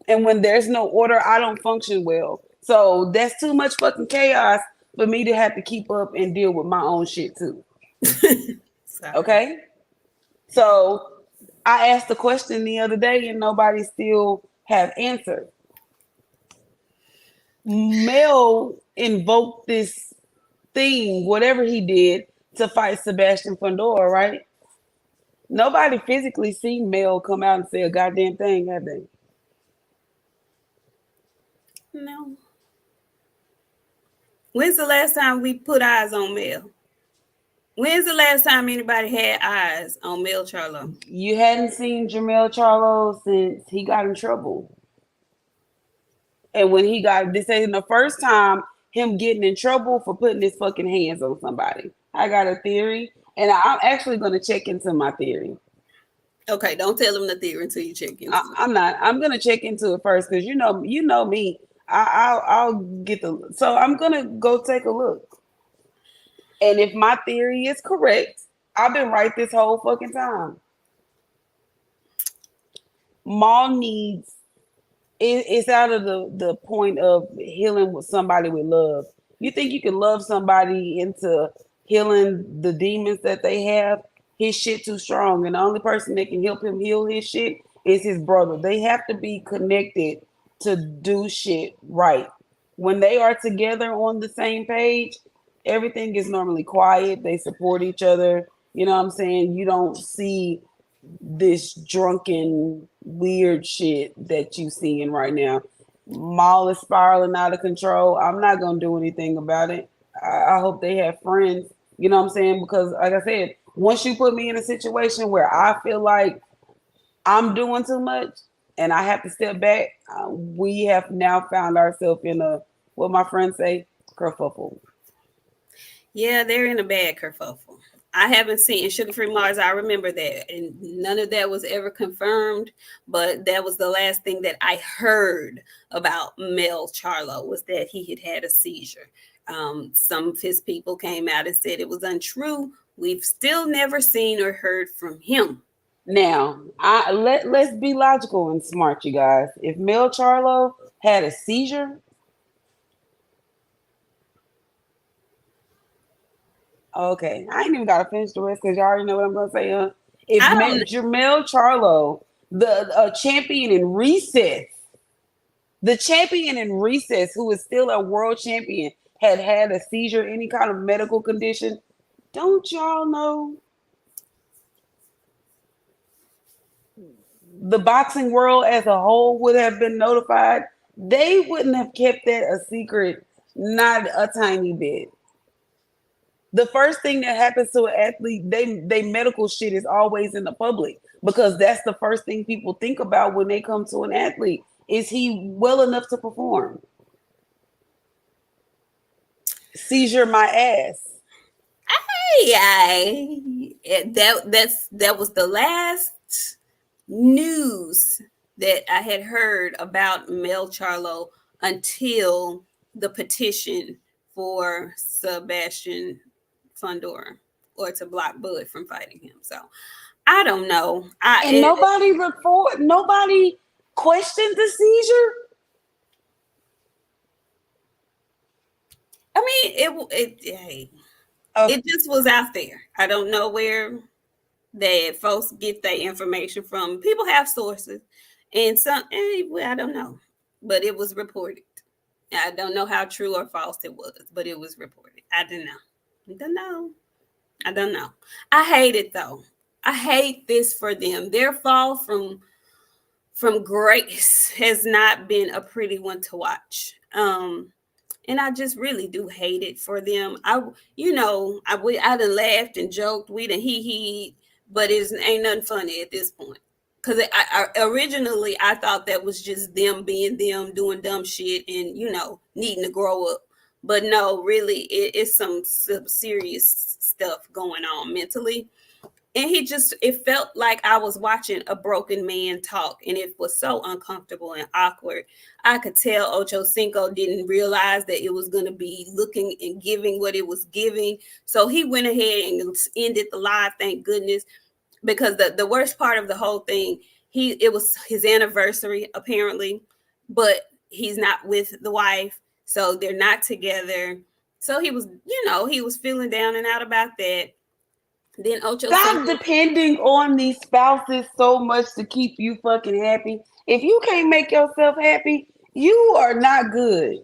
And when there's no order, I don't function well. So that's too much fucking chaos for me to have to keep up and deal with my own shit too. Sorry. Okay? So I asked the question the other day and nobody still have answered. Mel invoked this thing, whatever he did, to fight Sebastian Fundora, right? Nobody physically seen Mel come out and say a goddamn thing, have they? No. When's the last time we put eyes on Mel? When's the last time anybody had eyes on Mel Charlo? You hadn't seen Jermell Charlo since he got in trouble. And when he got this ain't the first time him getting in trouble for putting his fucking hands on somebody. I got a theory, and I'm actually gonna check into my theory. Okay, don't tell them the theory until you check into it. I'm not. I'm gonna check into it first because you know me. I'll get the. So I'm gonna go take a look, and if my theory is correct, I've been right this whole fucking time. Maul needs it's out of the point of healing with somebody with love. You think you can love somebody into healing the demons that they have? His shit too strong, and the only person that can help him heal his shit is his brother. They have to be connected to do shit right. When they are together on the same page, everything is normally quiet. They support each other. You know what I'm saying? You don't see this drunken weird shit that you seeing right now. Maul is spiraling out of control. I'm not gonna do anything about it. I hope they have friends. You know what I'm saying? Because like I said, once you put me in a situation where I feel like I'm doing too much and I have to step back, we have now found ourselves in a what my friends say kerfuffle. Yeah, they're in a bad kerfuffle. I haven't seen Sugar Free Mars. I remember that, and none of that was ever confirmed. But that was the last thing that I heard about Mel Charlo was that he had had a seizure. Some of his people came out and said it was untrue. We've still never seen or heard from him. Now, let's be logical and smart, you guys. If Mel Charlo had a seizure, okay, I ain't even gotta finish the rest because you already know what I'm gonna say. If I don't. Jermell Charlo, the champion in recess, the champion in recess, who is still a world champion, had a seizure, any kind of medical condition, don't y'all know the boxing world as a whole would have been notified? They wouldn't have kept that a secret, not a tiny bit. The first thing that happens to an athlete, they medical shit is always in the public because that's the first thing people think about when they come to an athlete. Is he well enough to perform? Seizure my ass. That was the last news that I had heard about Mel Charlo until the petition for Sebastian Fundora or to block Bud from fighting him. So I don't know. And nobody questioned the seizure. I mean, it just was out there. I don't know where that folks get their information from. People have sources, and I don't know, but it was reported. I don't know how true or false it was, but it was reported. I don't know. I don't know. I don't know. I hate it though. I hate this for them. Their fall from grace has not been a pretty one to watch. And I just really do hate it for them. I done laughed and joked, we done he, but it ain't nothing funny at this point. Because originally I thought that was just them being them, doing dumb shit, and needing to grow up. But no, really, it's some serious stuff going on mentally. And it felt like I was watching a broken man talk, and it was so uncomfortable and awkward. I could tell Ocho Cinco didn't realize that it was going to be looking and giving what it was giving. So he went ahead and ended the live, thank goodness, because the worst part of the whole thing it was his anniversary apparently, but he's not with the wife, so they're not together. So he was, he was feeling down and out about that. Then Ocho Stop Cinco. depending on these spouses so much to keep you fucking happy. If you can't make yourself happy, you are not good.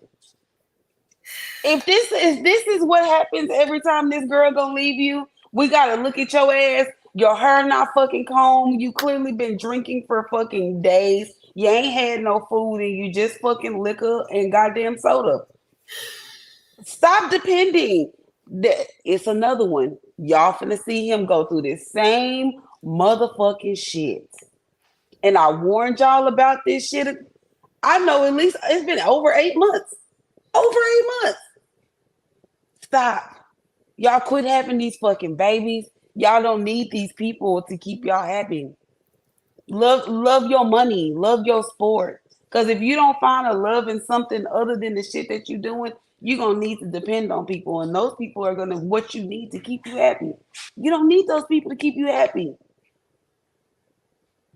If this is what happens every time this girl gonna leave you, we gotta look at your ass. Your hair not fucking combed. You clearly been drinking for fucking days. You ain't had no food and you just fucking liquor and goddamn soda. Stop depending. It's another one. Y'all finna see him go through this same motherfucking shit. And I warned y'all about this shit. I know at least it's been over 8 months. Over 8 months. Stop. Y'all quit having these fucking babies. Y'all don't need these people to keep y'all happy. Love your money. Love your sport. Because if you don't find a love in something other than the shit that you're doing, you're going to need to depend on people. And those people are going to what you need to keep you happy. You don't need those people to keep you happy.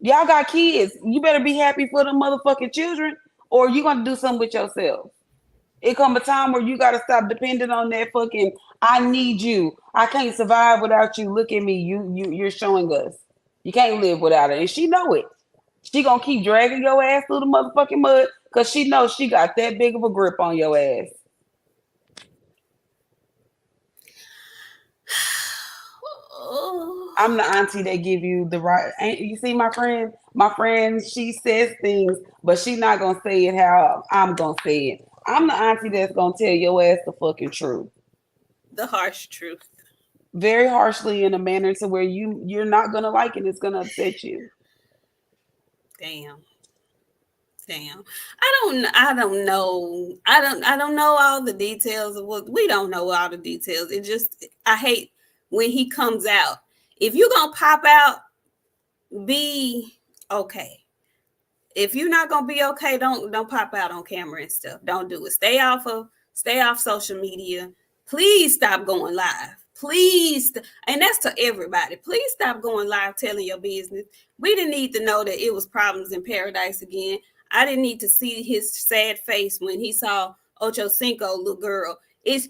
Y'all got kids. You better be happy for them motherfucking children or you're going to do something with yourself. It come a time where you gotta stop depending on that fucking. I need you. I can't survive without you. Look at me. You're showing us. You can't live without her, and she know it. She gonna keep dragging your ass through the motherfucking mud because she knows she got that big of a grip on your ass. I'm the auntie that give you the right. You see, my friend. My friend, she says things, but she not gonna say it how I'm gonna say it. I'm the auntie that's gonna tell your ass the fucking truth. The harsh truth. Very harshly in a manner to where you're not gonna like it. It's gonna upset you. Damn. I don't know. I don't know all the details of what we don't know all the details. It just I hate when he comes out. If you're gonna pop out, be okay. If you're not gonna be okay, don't pop out on camera and stuff. Don't do it. Stay off social media. Please stop going live. Please, and that's to everybody. Please stop going live telling your business. We didn't need to know that it was problems in paradise again. I didn't need to see his sad face when he saw Ocho Cinco little girl. He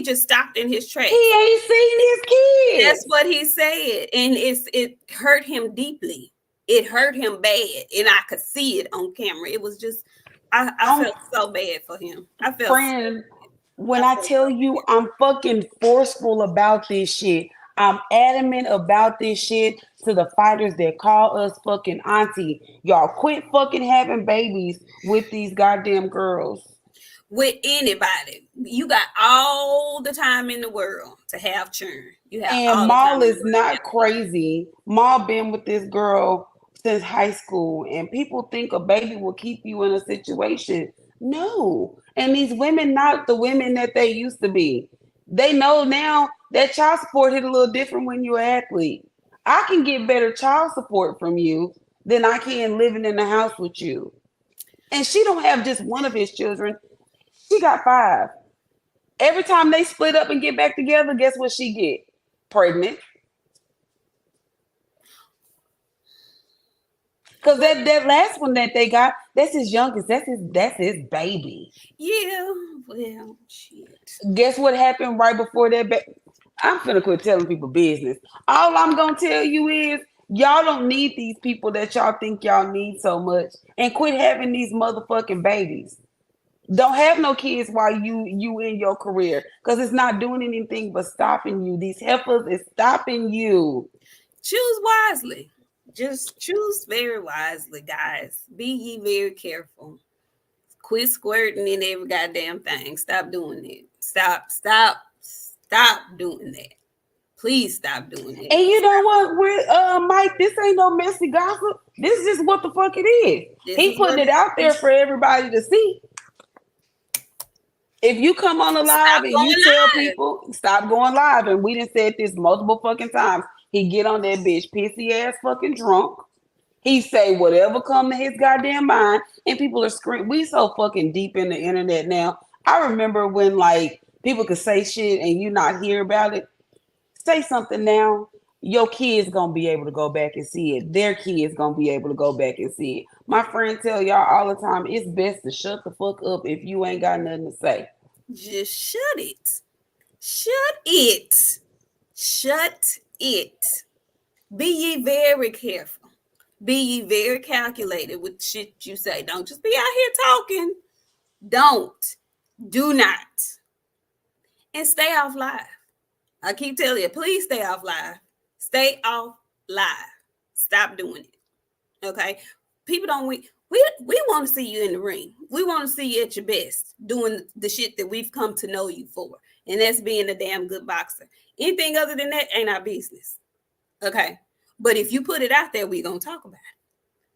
just stopped in his tracks. He ain't seen his kids. That's what he said, and it hurt him deeply. It hurt him bad, and I could see it on camera. It was just, I felt so bad for him. I felt friend. When I tell you I'm fucking forceful about this shit, I'm adamant about this shit to the fighters that call us fucking auntie. Y'all quit fucking having babies with these goddamn girls. With anybody. You got all the time in the world to have churn. You have and all Maul the time is not crazy. Maul been with this girl since high school, and people think a baby will keep you in a situation. No. And these women not the women that they used to be. They know now that child support hit a little different when you're an athlete. I can get better child support from you than I can living in the house with you. And she don't have just one of his children. She got 5. Every time they split up and get back together, guess what she get? Pregnant. Because that last one that they got, that's his youngest. That's his baby. Yeah, well, shit. Guess what happened right before that? I'm finna quit telling people business. All I'm gonna tell you is y'all don't need these people that y'all think y'all need so much, and quit having these motherfucking babies. Don't have no kids while you in your career, because it's not doing anything but stopping you. These heifers is stopping you. Choose wisely. Just choose very wisely, guys. Be ye very careful. Quit squirting in every goddamn thing. Stop doing it. Stop doing that. Please stop doing it. And you know what, with Mike, this ain't no messy gossip. This is just what the fuck it is. He putting it out there for everybody to see. If you come on the live and you tell people, stop going live, and we done said this multiple fucking times, he get on that bitch pissy ass fucking drunk. He say whatever come to his goddamn mind, and people are screaming. We so fucking deep in the internet now. I remember when like people could say shit and you not hear about it. Say something now. your kids gonna be able to go back and see it. Their kids gonna be able to go back and see it. My friend tell y'all all the time, it's best to shut the fuck up if you ain't got nothing to say. Just shut it. Shut it. Shut it. Be ye very careful. Be ye very calculated with shit you say. Don't just be out here talking. Don't. Do not. And stay off live. I keep telling you, please stay off live. Stay off live. Stop doing it. Okay? People don't we want to see you in the ring. We want to see you at your best doing the shit that we've come to know you for. And that's being a damn good boxer. Anything other than that ain't our business. Okay? But if you put it out there, we're going to talk about it.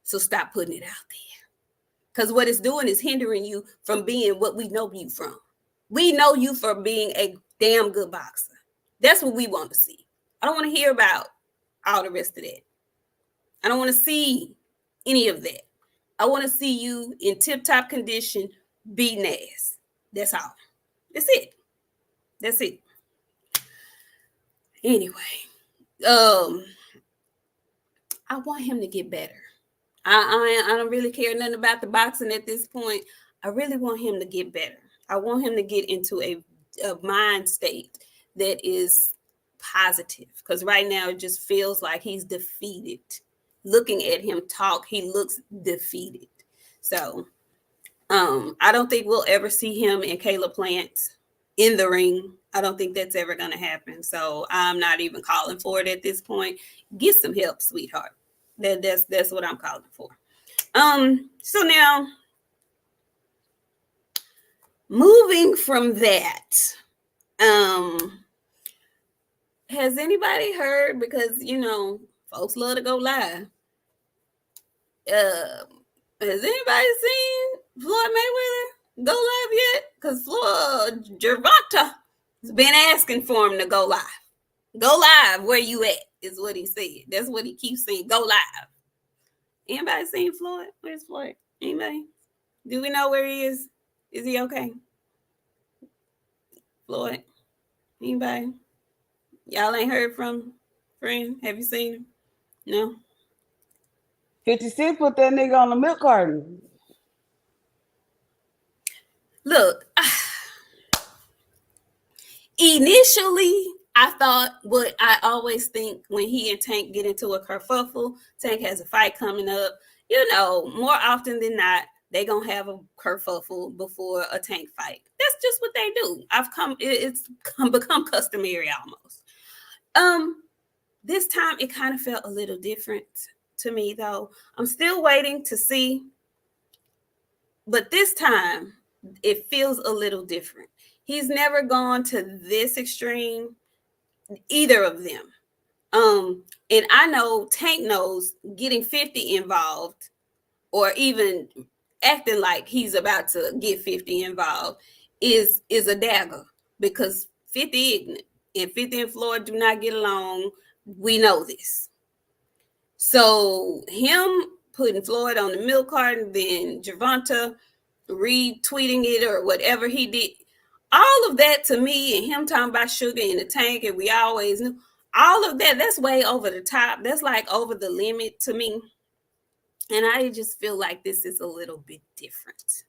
So stop putting it out there. Because what it's doing is hindering you from being what we know you from. We know you for being a damn good boxer. That's what we want to see. I don't want to hear about all the rest of that. I don't want to see any of that. I want to see you in tip-top condition, beating ass. That's all. That's it. That's it. Anyway, I want him to get better. I don't really care nothing about the boxing at this point. I really want him to get better. I want him to get into a mind state that is positive, because right now it just feels like he's defeated. Looking at him talk, he looks defeated. So I don't think we'll ever see him and Caleb Plant in the ring. I don't think that's ever going to happen. So I'm not even calling for it at this point. Get some help, sweetheart. That's what I'm calling for. So now, moving from that, has anybody heard, because folks love to go live, has anybody seen Floyd Mayweather go live yet? Because Floyd Gervonta has been asking for him to go live. Go live, where you at, is what he said. That's what he keeps saying. Go live. Anybody seen Floyd? Where's Floyd? Anybody? Do we know where he is? Is he okay? Floyd? Anybody? Y'all ain't heard from friend? Have you seen him? No? 50 Cent put that nigga on the milk carton. Look, initially, I thought what I always think when he and Tank get into a kerfuffle, Tank has a fight coming up. More often than not, they gonna have a kerfuffle before a Tank fight. That's just what they do. It's become customary almost. This time it kind of felt a little different to me, though. I'm still waiting to see, but this time it feels a little different. He's never gone to this extreme, either of them. And I know Tank knows getting 50 involved, or even acting like he's about to get 50 involved, is a dagger, because 50 ignorant and 50 and Floyd do not get along. We know this. So him putting Floyd on the milk carton, then Gervonta retweeting it or whatever he did, all of that to me, and him talking about sugar in the tank, and we always knew, all of that, that's way over the top. That's like over the limit to me. And I just feel like this is a little bit different.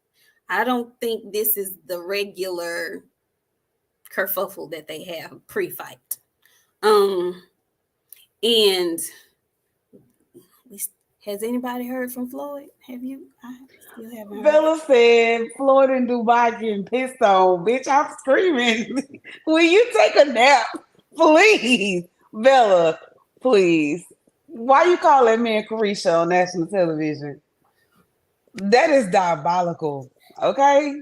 I don't think this is the regular kerfuffle that they have pre-fight. And has anybody heard from Floyd? Have you? I still haven't. Bella said Floyd and Dubai getting pissed on. Bitch, I'm screaming. Will you take a nap? Please. Bella, please. Why you call that man Carisha on national television? That is diabolical. Okay?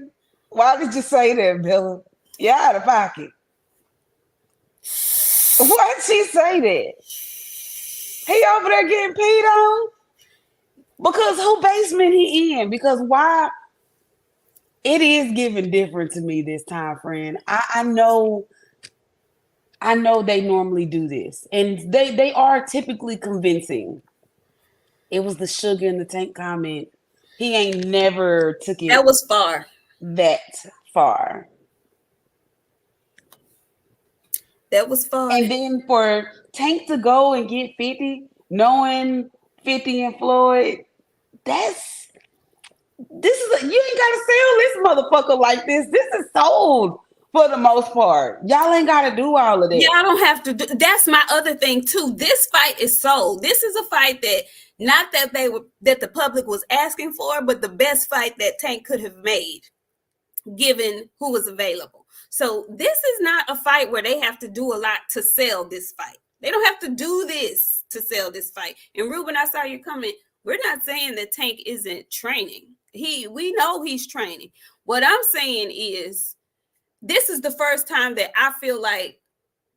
Why did you say that, Bella? You're out of pocket. Why'd she say that? He over there getting peed on? Because who basement he in? Because why? It is giving different to me this time, friend. I know they normally do this, and they are typically convincing. It was the sugar in the tank comment. He ain't never took it. That was far. That far. That was fun. And then for Tank to go and get 50, knowing 50 and Floyd, that's you ain't gotta sell this motherfucker like this. This is sold for the most part. Y'all ain't gotta do all of that. Y'all don't have to do. That's my other thing too. This fight is sold. This is a fight that not that the public was asking for, but the best fight that Tank could have made, given who was available. So this is not a fight where they have to do a lot to sell this fight. They don't have to do this to sell this fight. And Ruben, I saw you coming. We're not saying that Tank isn't training. We know he's training. What I'm saying is this is the first time that I feel like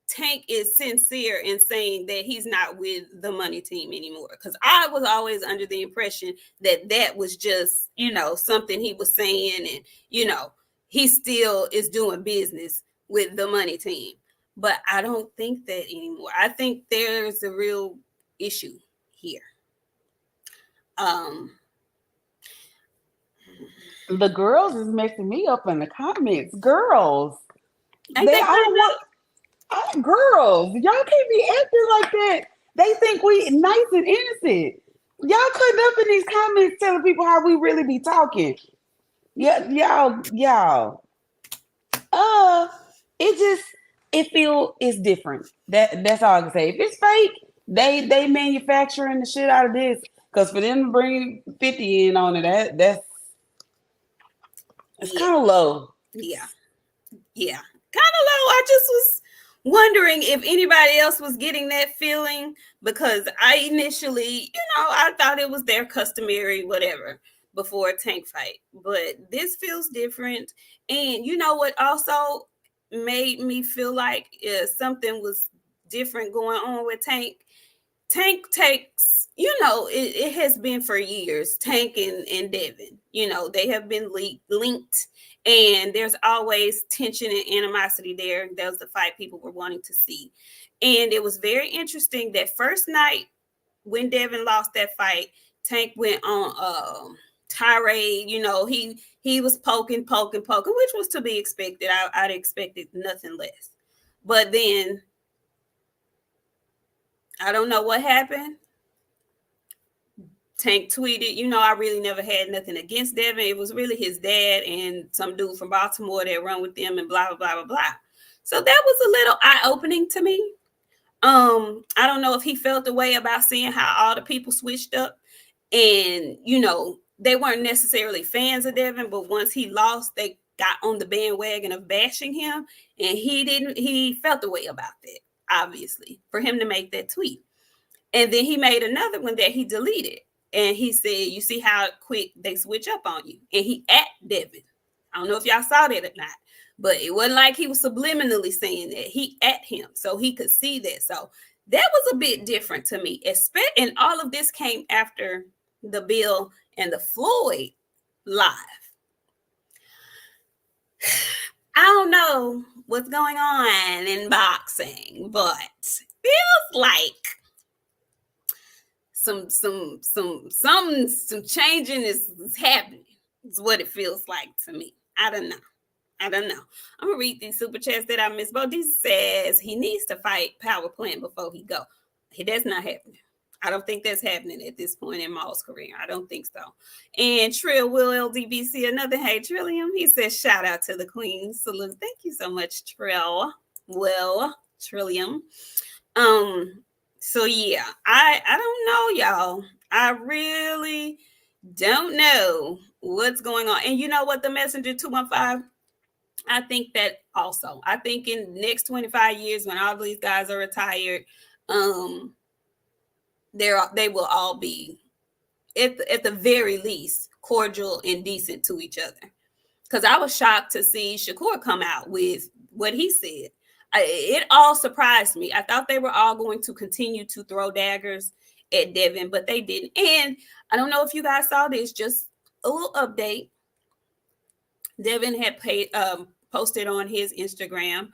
Tank is sincere in saying that he's not with the money team anymore. Because I was always under the impression that was just, something he was saying, and, he still is doing business with the money team. But I don't think that anymore. I think there's a real issue here. The girls is messing me up in the comments. Girls, Ain't they girls, y'all can't be acting like that. They think we nice and innocent. Y'all cutting up in these comments telling people how we really be talking. Yeah, y'all. It's different. That's all I can say. If it's fake, they manufacturing the shit out of this. Because for them to bring 50 in on it, that's kind of low. Yeah. Kind of low. I just was wondering if anybody else was getting that feeling, because I initially, I thought it was their customary whatever before a Tank fight. But this feels different. And you know what also made me feel like something was different going on with Tank? Tank takes, it has been for years, Tank and Devin, they have been linked, and there's always tension and animosity there. That was the fight people were wanting to see. And it was very interesting that first night when Devin lost that fight, Tank went on tirade. He was poking, which was to be expected. I'd expected nothing less. But then I don't know what happened. Tank tweeted, I really never had nothing against Devin. It was really his dad and some dude from Baltimore that run with them and blah, blah, blah, blah, blah. So that was a little eye-opening to me. I don't know if he felt the way about seeing how all the people switched up. And, they weren't necessarily fans of Devin, but once he lost, they got on the bandwagon of bashing him. And he felt the way about that, obviously, for him to make that tweet. And then he made another one that he deleted. And he said, you see how quick they switch up on you. And he at Devin. I don't know if y'all saw that or not, but it wasn't like he was subliminally saying that. He at him so he could see that. So that was a bit different to me. And all of this came after the Bill and the Floyd live. I don't know what's going on in boxing, but feels like some changing is happening. It's what it feels like to me. I don't know. I'm gonna read these super chats that I missed. Bodie says he needs to fight Power Plant before he go. That's not happening. I don't think that's happening at this point in Maul's career. I don't think so. And Trill Will LDBC, another hey Trillium. He says shout out to the Queen. Salute. Thank you so much, Trill Will Trillium. So yeah, I don't know, y'all. I really don't know what's going on. And you know what, the Messenger 215? I think that also. I think in the next 25 years, when all these guys are retired, they will all be at the very least cordial and decent to each other. Because I was shocked to see Shakur come out with what he said. It all surprised me. I thought they were all going to continue to throw daggers at Devin, but they didn't. And I don't know if you guys saw this, just a little update. Devin had posted on his Instagram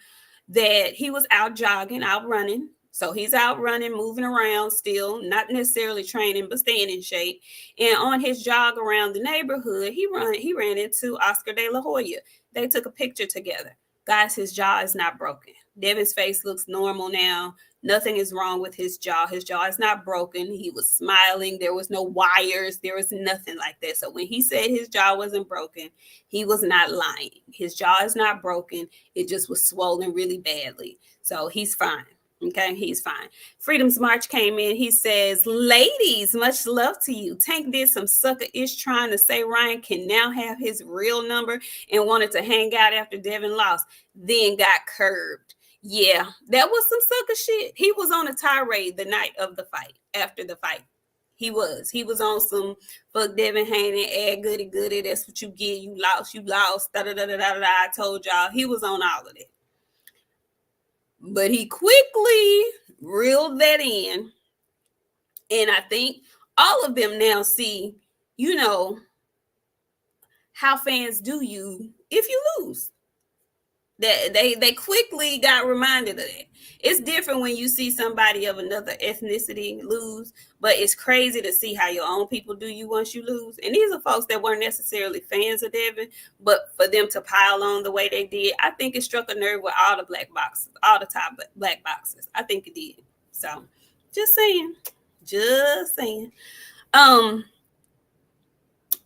that he was out jogging, out running. So he's out running, moving around still, not necessarily training, but staying in shape. And on his jog around the neighborhood, he ran into Oscar De La Hoya. They took a picture together. Guys, his jaw is not broken. Devin's face looks normal now. Nothing is wrong with his jaw. His jaw is not broken. He was smiling. There was no wires. There was nothing like that. So when he said his jaw wasn't broken, he was not lying. His jaw is not broken. It just was swollen really badly. So he's fine. Okay, he's fine. Freedom's March came in. He says, ladies, much love to you. Tank did some sucker-ish trying to say Ryan can now have his real number and wanted to hang out after Devin lost, then got curbed. Yeah, that was some sucker shit. He was on a tirade the night of the fight, after the fight. He was on some fuck Devin Haney, goody. That's what you get. You lost. Da-da-da-da-da-da. I told y'all. He was on all of it. But he quickly reeled that in. And I think all of them now see, how fans do you if you lose. That they quickly got reminded of that. It's different when you see somebody of another ethnicity lose, but it's crazy to see how your own people do you once you lose. And these are folks that weren't necessarily fans of Devin, but for them to pile on the way they did, I think it struck a nerve with all the black boxers, all the top black boxers. I think it did. So, just saying. How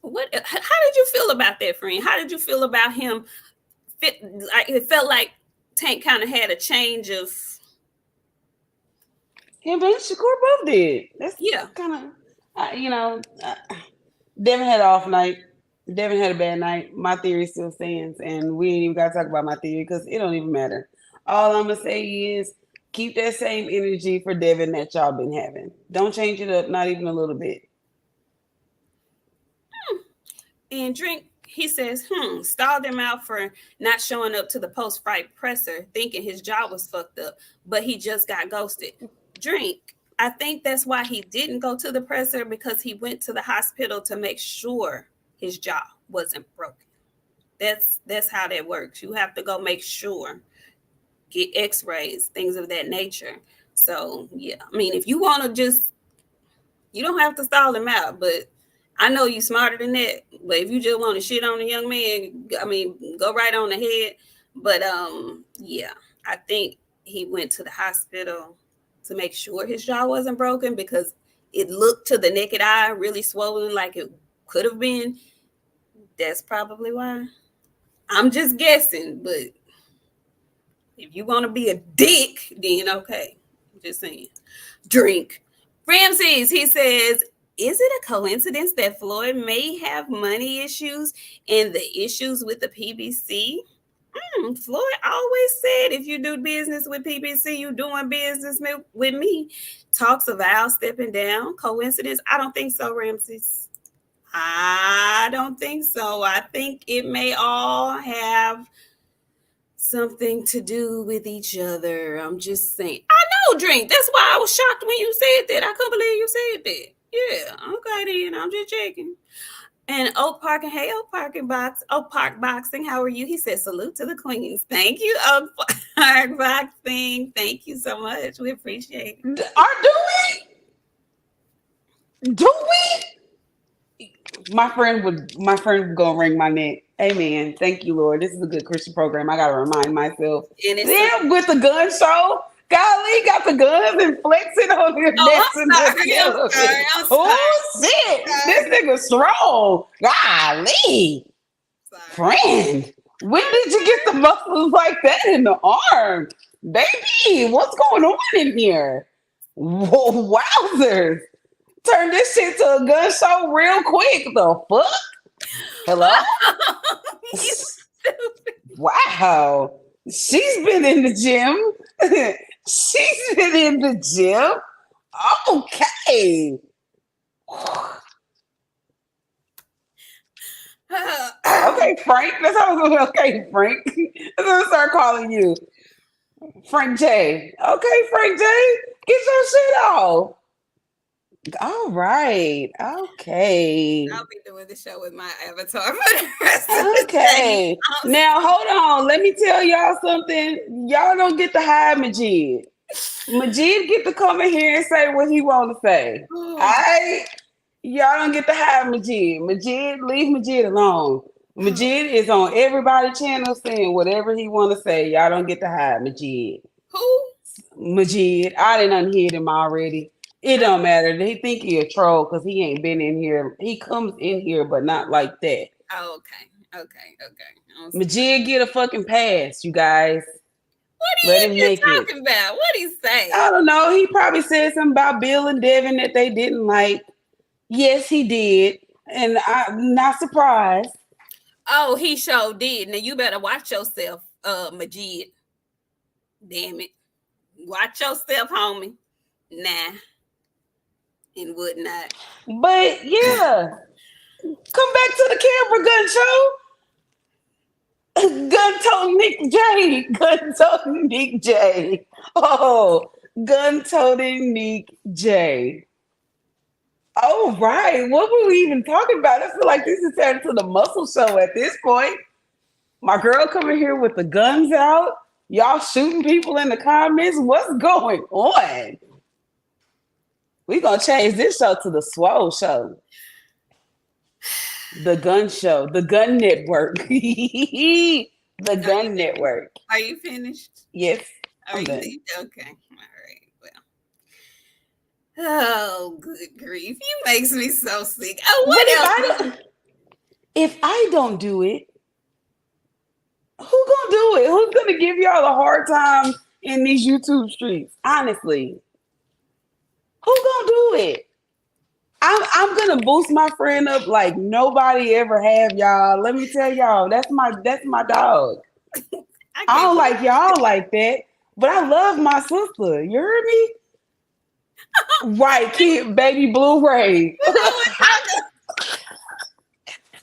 did you feel about that, friend? How did you feel about him? It felt like Tank kind of had a change of. Him and Shakur both did. That's kind of, Devin had an off night. Devin had a bad night. My theory still stands, and we ain't even got to talk about my theory because it don't even matter. All I'm gonna say is keep that same energy for Devin that y'all been having. Don't change it up, not even a little bit. And Drink. He says, stalled him out for not showing up to the post-fight presser, thinking his jaw was fucked up, but he just got ghosted. Drink, I think that's why he didn't go to the presser, because he went to the hospital to make sure his jaw wasn't broken. That's how that works. You have to go make sure, get x-rays, things of that nature. So, yeah, I mean, if you want to you don't have to stall him out, but I know you smarter than that, but if you just want to shit on a young man, I mean, go right on ahead. But yeah, I think he went to the hospital to make sure his jaw wasn't broken, because it looked to the naked eye really swollen like it could have been. That's probably why. I'm just guessing, but if you want to be a dick, then okay. Just saying. Drink. Ramses, he says, is it a coincidence that Floyd may have money issues and the issues with the PBC? Floyd always said, if you do business with PBC, you doing business with me. Talks of Al stepping down. Coincidence? I don't think so, Ramses. I don't think so. I think it may all have something to do with each other. I'm just saying. I know, Drink. That's why I was shocked when you said that. I couldn't believe you said that. Yeah, okay then. I'm just checking. And Oak Park, and hey, Oak Park Boxing, how are you? He said, salute to the queens. Thank you, Oak Park Boxing. Thank you so much. We appreciate it. Do we? My friend would go ring my neck. Amen. Thank you, Lord. This is a good Christian program. I gotta remind myself. Then with the gun show. Golly, got the guns and flexing on his neck. Oh, shit. This nigga strong. Golly. Friend, when did you get the muscles like that in the arm? Baby, what's going on in here? Whoa, wowzers. Turn this shit to a gun show real quick. The fuck? Hello? Wow. She's been in the gym. She's been in the gym. Okay. Okay, Frank. That's how I was going. Okay, Frank. That's what I start calling you. Frank J. Okay, Frank J. Get your shit off. All right. Okay. I'll be doing the show with my avatar for the rest of the day. Now, hold on. Let me tell y'all something. Y'all don't get to hide Majid. Majid get to come in here and say what he want to say. All right? Y'all don't get to hide Majid. Majid, leave Majid alone. Majid is on everybody's channel saying whatever he want to say. Y'all don't get to hide Majid. Who? Majid. I didn't unhear him already. It don't matter. They think he a troll because he ain't been in here. He comes in here, but not like that. Oh, okay. Majid get a fucking pass, you guys. What are you talking about? What he say? I don't know. He probably said something about Bill and Devin that they didn't like. Yes, he did. And I'm not surprised. Oh, he sure did. Now you better watch yourself, Majid. Damn it. Watch yourself, homie. Nah. And whatnot. But yeah. Come back to the camera, gun show. Gun-toting Nik J. Gun-toting Nik J. Oh, gun-toting Nik J. Oh, right. What were we even talking about? I feel like this is turning to the muscle show at this point. My girl coming here with the guns out. Y'all shooting people in the comments. What's going on? We're going to change this show to the Swole Show. The Gun Show. The Gun Network. The Gun Network. Are you finished? Yes. I'm done. Okay. All right. Well. Oh, good grief. You makes me so sick. Oh, what else? If I don't do it, who gonna do it? Who's gonna give y'all a hard time in these YouTube streets? Honestly. Who gonna do it? I'm gonna boost my friend up like nobody ever have, y'all. Let me tell y'all, that's my dog. I don't like y'all like that, but I love my sister. You heard me? Right, kid, baby Blue Ray.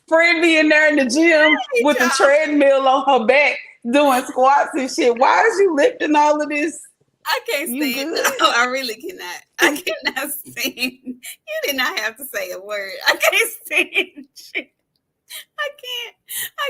Friend being there in the gym with the treadmill on her back doing squats and shit. Why is you lifting all of this? I can't stand it. No, I really cannot. I cannot stand. You did not have to say a word. I can't stand shit. I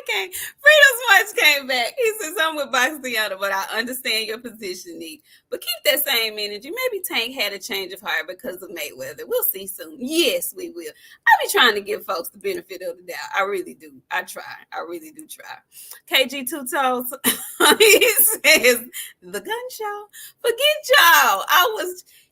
can't. Freedom Smarts came back. He says, I'm with BOXIANA, but I understand your position, Nik. But keep that same energy. Maybe Tank had a change of heart because of Mayweather. We'll see soon. Yes, we will. I be trying to give folks the benefit of the doubt. I really do. I try. I really do try. KG Two Toes, he says, the gun show. Forget y'all.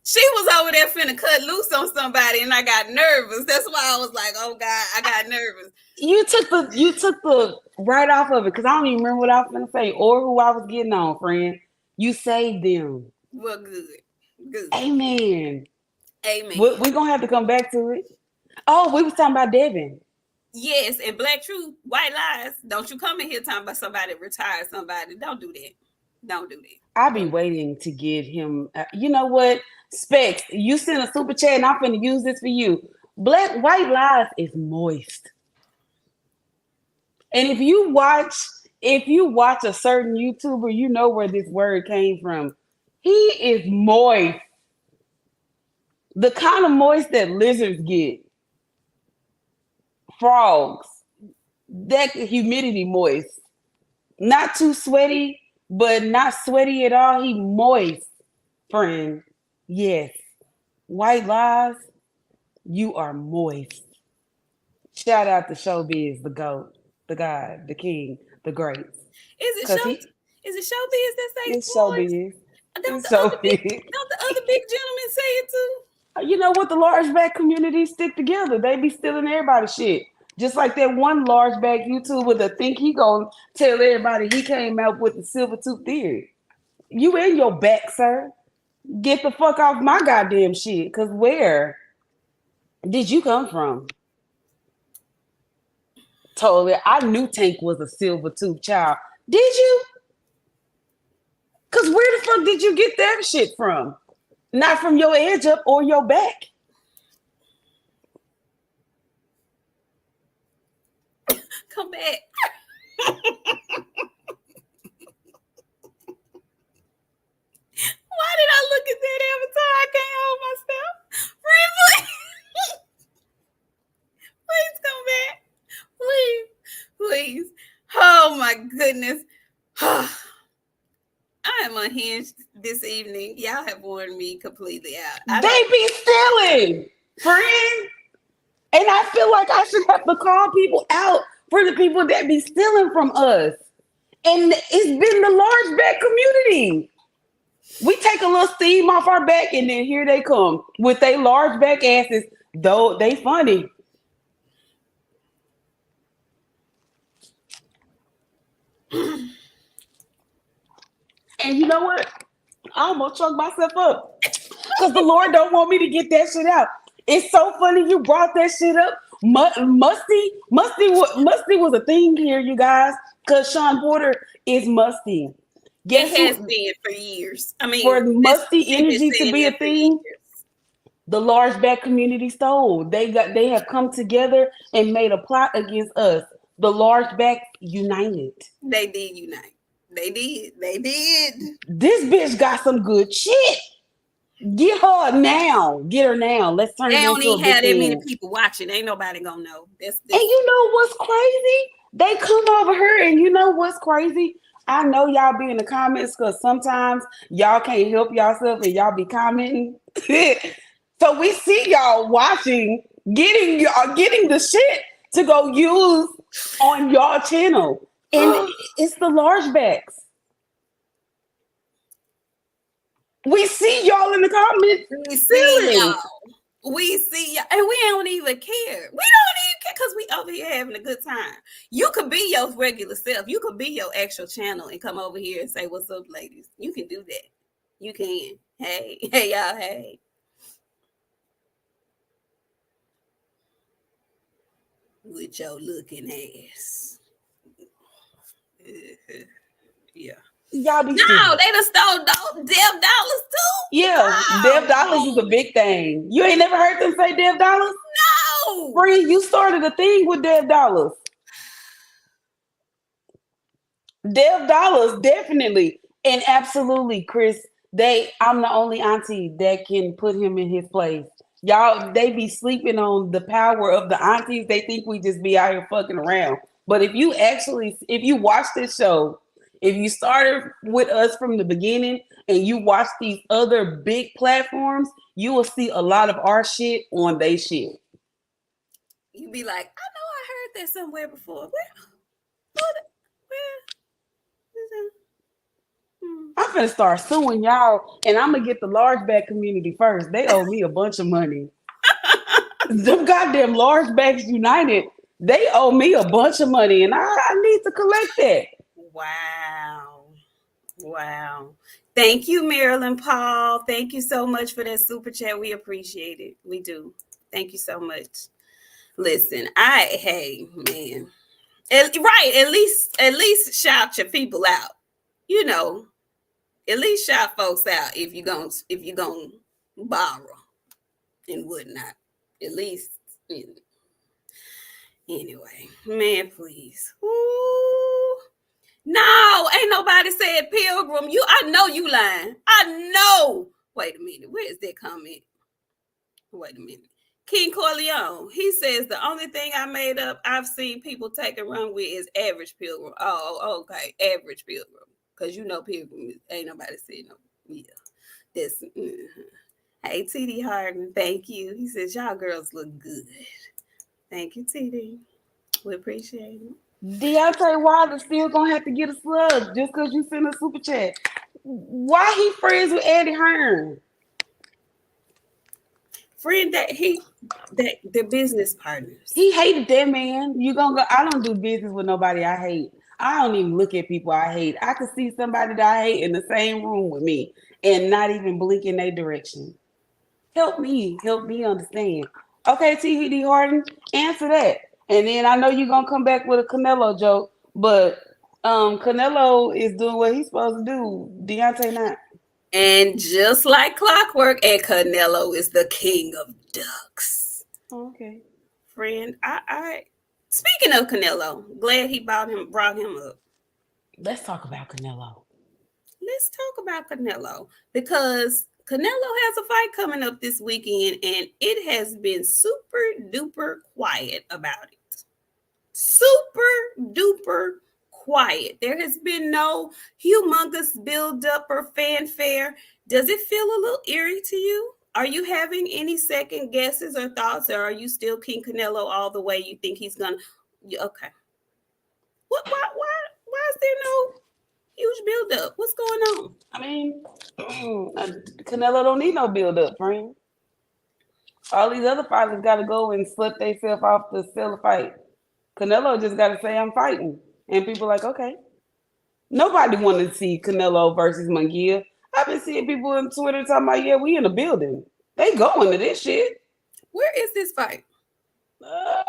She was over there finna cut loose on somebody and I got nervous. That's why I was like, oh God, I got nervous. You took the right off of it because I don't even remember what I was gonna say or who I was getting on, friend. You saved them. Well, good. Amen. We're gonna have to come back to it. Oh, we was talking about Devin. Yes, and Black Truth, White Lies. Don't you come in here talking about somebody retired somebody. Don't do that. Don't do that. I'll be waiting to get him. You know what? Specs, you send a super chat and I'm finna use this for you. White Lies is moist. And if you watch a certain YouTuber, you know where this word came from. He is moist. The kind of moist that lizards get. Frogs. That humidity moist. Not too sweaty, but not sweaty at all. He moist, friend. Yes. White Lies, you are moist. Shout out to Showbiz, the GOAT, the God, the King, the Great. Is it Showbiz that say it's Showbiz? Don't the other big gentlemen say it too? You know what? The large back community stick together. They be stealing everybody's shit. Just like that one large back YouTuber that think he gonna tell everybody he came out with the silver tooth theory. You in your back, sir. Get the fuck off my goddamn shit. Cause where did you come from? Totally. I knew Tank was a silver tooth child. Did you? Cause where the fuck did you get that shit from? Not from your edge up or your back. Come back. Why did I look at that avatar? I can't hold myself. Please, please come back. Please. Oh my goodness. I am unhinged this evening. Y'all have worn me completely out. They be stealing, friend. And I feel like I should have to call people out for the people that be stealing from us. And it's been the large back community. We take a little steam off our back, and then here they come with their large back asses, though they funny. And you know what? I almost choked myself up because the Lord don't want me to get that shit out. It's so funny you brought that shit up. Musty was a thing here, you guys, because Sean Porter is musty. It has been for years. I mean, for musty energy to be a thing, the large back community stole. They have come together and made a plot against us. The large back united. They did unite. They did. This bitch got some good shit. Get her now. Get her now. Let's turn it into a big thing. They don't even have that many people watching. Ain't nobody gonna know. And you know what's crazy? They come over here, and you know what's crazy? I know y'all be in the comments because sometimes y'all can't help yourself and y'all be commenting. So we see y'all watching, getting the shit to go use on y'all channel. And it's the large backs. We see y'all in the comments. We see y'all, and we don't even care. We don't even care because we over here having a good time. You could be your regular self. You could be your actual channel and come over here and say, "What's up, ladies?" You can do that. You can. Hey, y'all. Hey. With your looking ass. Yeah. Y'all be they done stole Dev Dollars too. Yeah, Dev Dollars is a big thing. You ain't never heard them say Dev Dollars? No. Friend, you started a thing with Dev Dollars. Dev Dollars, definitely. And absolutely, Chris, I'm the only auntie that can put him in his place. Y'all, they be sleeping on the power of the aunties. They think we just be out here fucking around. But if you watch this show, if you started with us from the beginning and you watch these other big platforms, you will see a lot of our shit on they shit. You be like, I know I heard that somewhere before. I'm finna start suing y'all, and I'm gonna get the large back community first. They owe me a bunch of money. Them goddamn large backs united, they owe me a bunch of money, and I need to collect that. Wow. Thank you, Marilyn Paul. Thank you so much for that super chat. We appreciate it. We do. Thank you so much. Listen, man. At least shout your people out. You know, at least shout folks out if you're gonna borrow and whatnot. At least, anyway, man, please. Ooh. No, ain't nobody said Pilgrim. I know you lying. I know. Wait a minute. Where is that comment? Wait a minute. King Corleone, he says the only thing I've seen people take and run with is average Pilgrim. Oh, okay. Average Pilgrim. Because you know Pilgrim, ain't nobody said no. Yeah. That's Hey, TD Harden, thank you. He says, y'all girls look good. Thank you, TD. We appreciate it. Deontay Wilder still gonna have to get a slug just because you sent a super chat. Why he friends with Eddie Hearn? Friend that they're business partners. He hated that man. I don't do business with nobody I hate. I don't even look at people I hate. I could see somebody that I hate in the same room with me and not even blink in their direction. Help me understand. Okay, TVD Harden, answer that. And then I know you're gonna come back with a Canelo joke, but Canelo is doing what he's supposed to do. Deontay not. And just like clockwork, and Canelo is the king of ducks. Okay. Friend, I speaking of Canelo, glad he brought him up. Let's talk about Canelo. Let's talk about Canelo because Canelo has a fight coming up this weekend, and it has been super duper quiet about it. Super duper quiet. There has been no humongous build-up or fanfare. Does it feel a little eerie to you? Are you having any second guesses or thoughts, or are you still King Canelo all the way? You think he's gonna? Okay. Why is there no huge buildup? What's going on? I mean, Canelo don't need no build up, friend. All these other fighters got to go and slip themselves off to sell a fight. Canelo just got to say, I'm fighting. And people like, okay. Nobody wanted to see Canelo versus Munguia. I've been seeing people on Twitter talking about, yeah, we in the building. They going to this shit. Where is this fight? I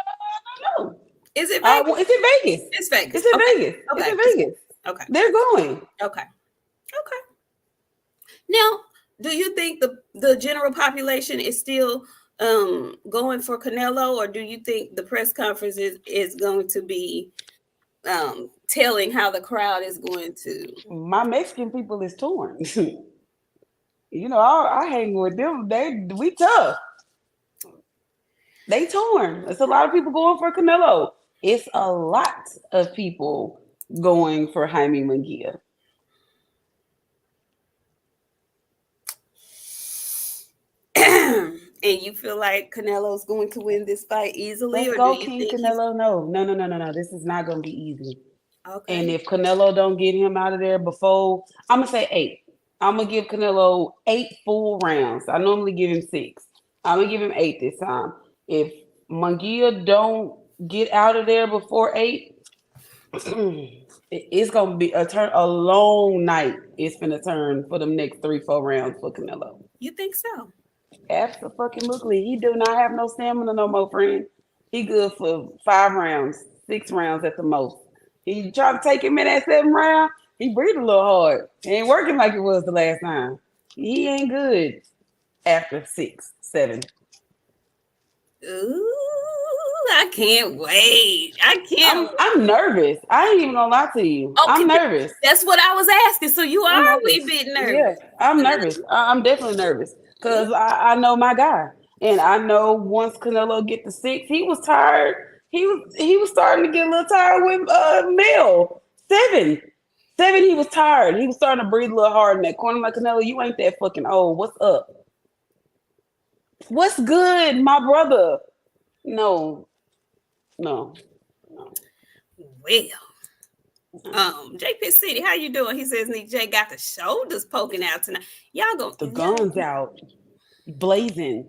don't know. Is it Vegas? It's in Vegas. It's Vegas. It's in Okay. Vegas. Okay. It's in Vegas. Okay. They're going. Okay. Now, do you think the general population is still going for Canelo, or do you think the press conference is going to be telling how the crowd is going to? My Mexican people is torn. I hang with them. We tough. They torn. It's a lot of people going for Canelo. It's a lot of people going for Jaime Munguia. And you feel like Canelo's going to win this fight easily? Let's go, King Canelo. No. This is not going to be easy. Okay. And if Canelo don't get him out of there before, I'm going to say 8. I'm going to give Canelo 8 full rounds. I normally give him 6. I'm going to give him 8 this time. If Munguia don't get out of there before 8, it's going to be a long night. It's going to turn for them next 3-4 rounds for Canelo. You think so? Absolutely. He do not have no stamina no more, friend. He good for 5 rounds, 6 rounds at the most. He try to take him in that 7th round. He breathed a little hard. He ain't working like it was the last time. He ain't good after 6, 7. Ooh, I can't wait. I'm nervous. I ain't even gonna lie to you. Okay. I'm nervous. That's what I was asking. So you are a wee bit nervous. Yeah, I'm nervous. I'm definitely nervous because I know my guy, and I know once Canelo get to 6, he was tired. He was starting to get a little tired with Mel. 7, he was tired. He was starting to breathe a little hard in that corner. I'm like, Canelo, you ain't that fucking old. What's up? What's good, my brother? No. Well, JP City, how you doing? He says Nik J got the shoulders poking out tonight. Y'all go the guns out, blazing.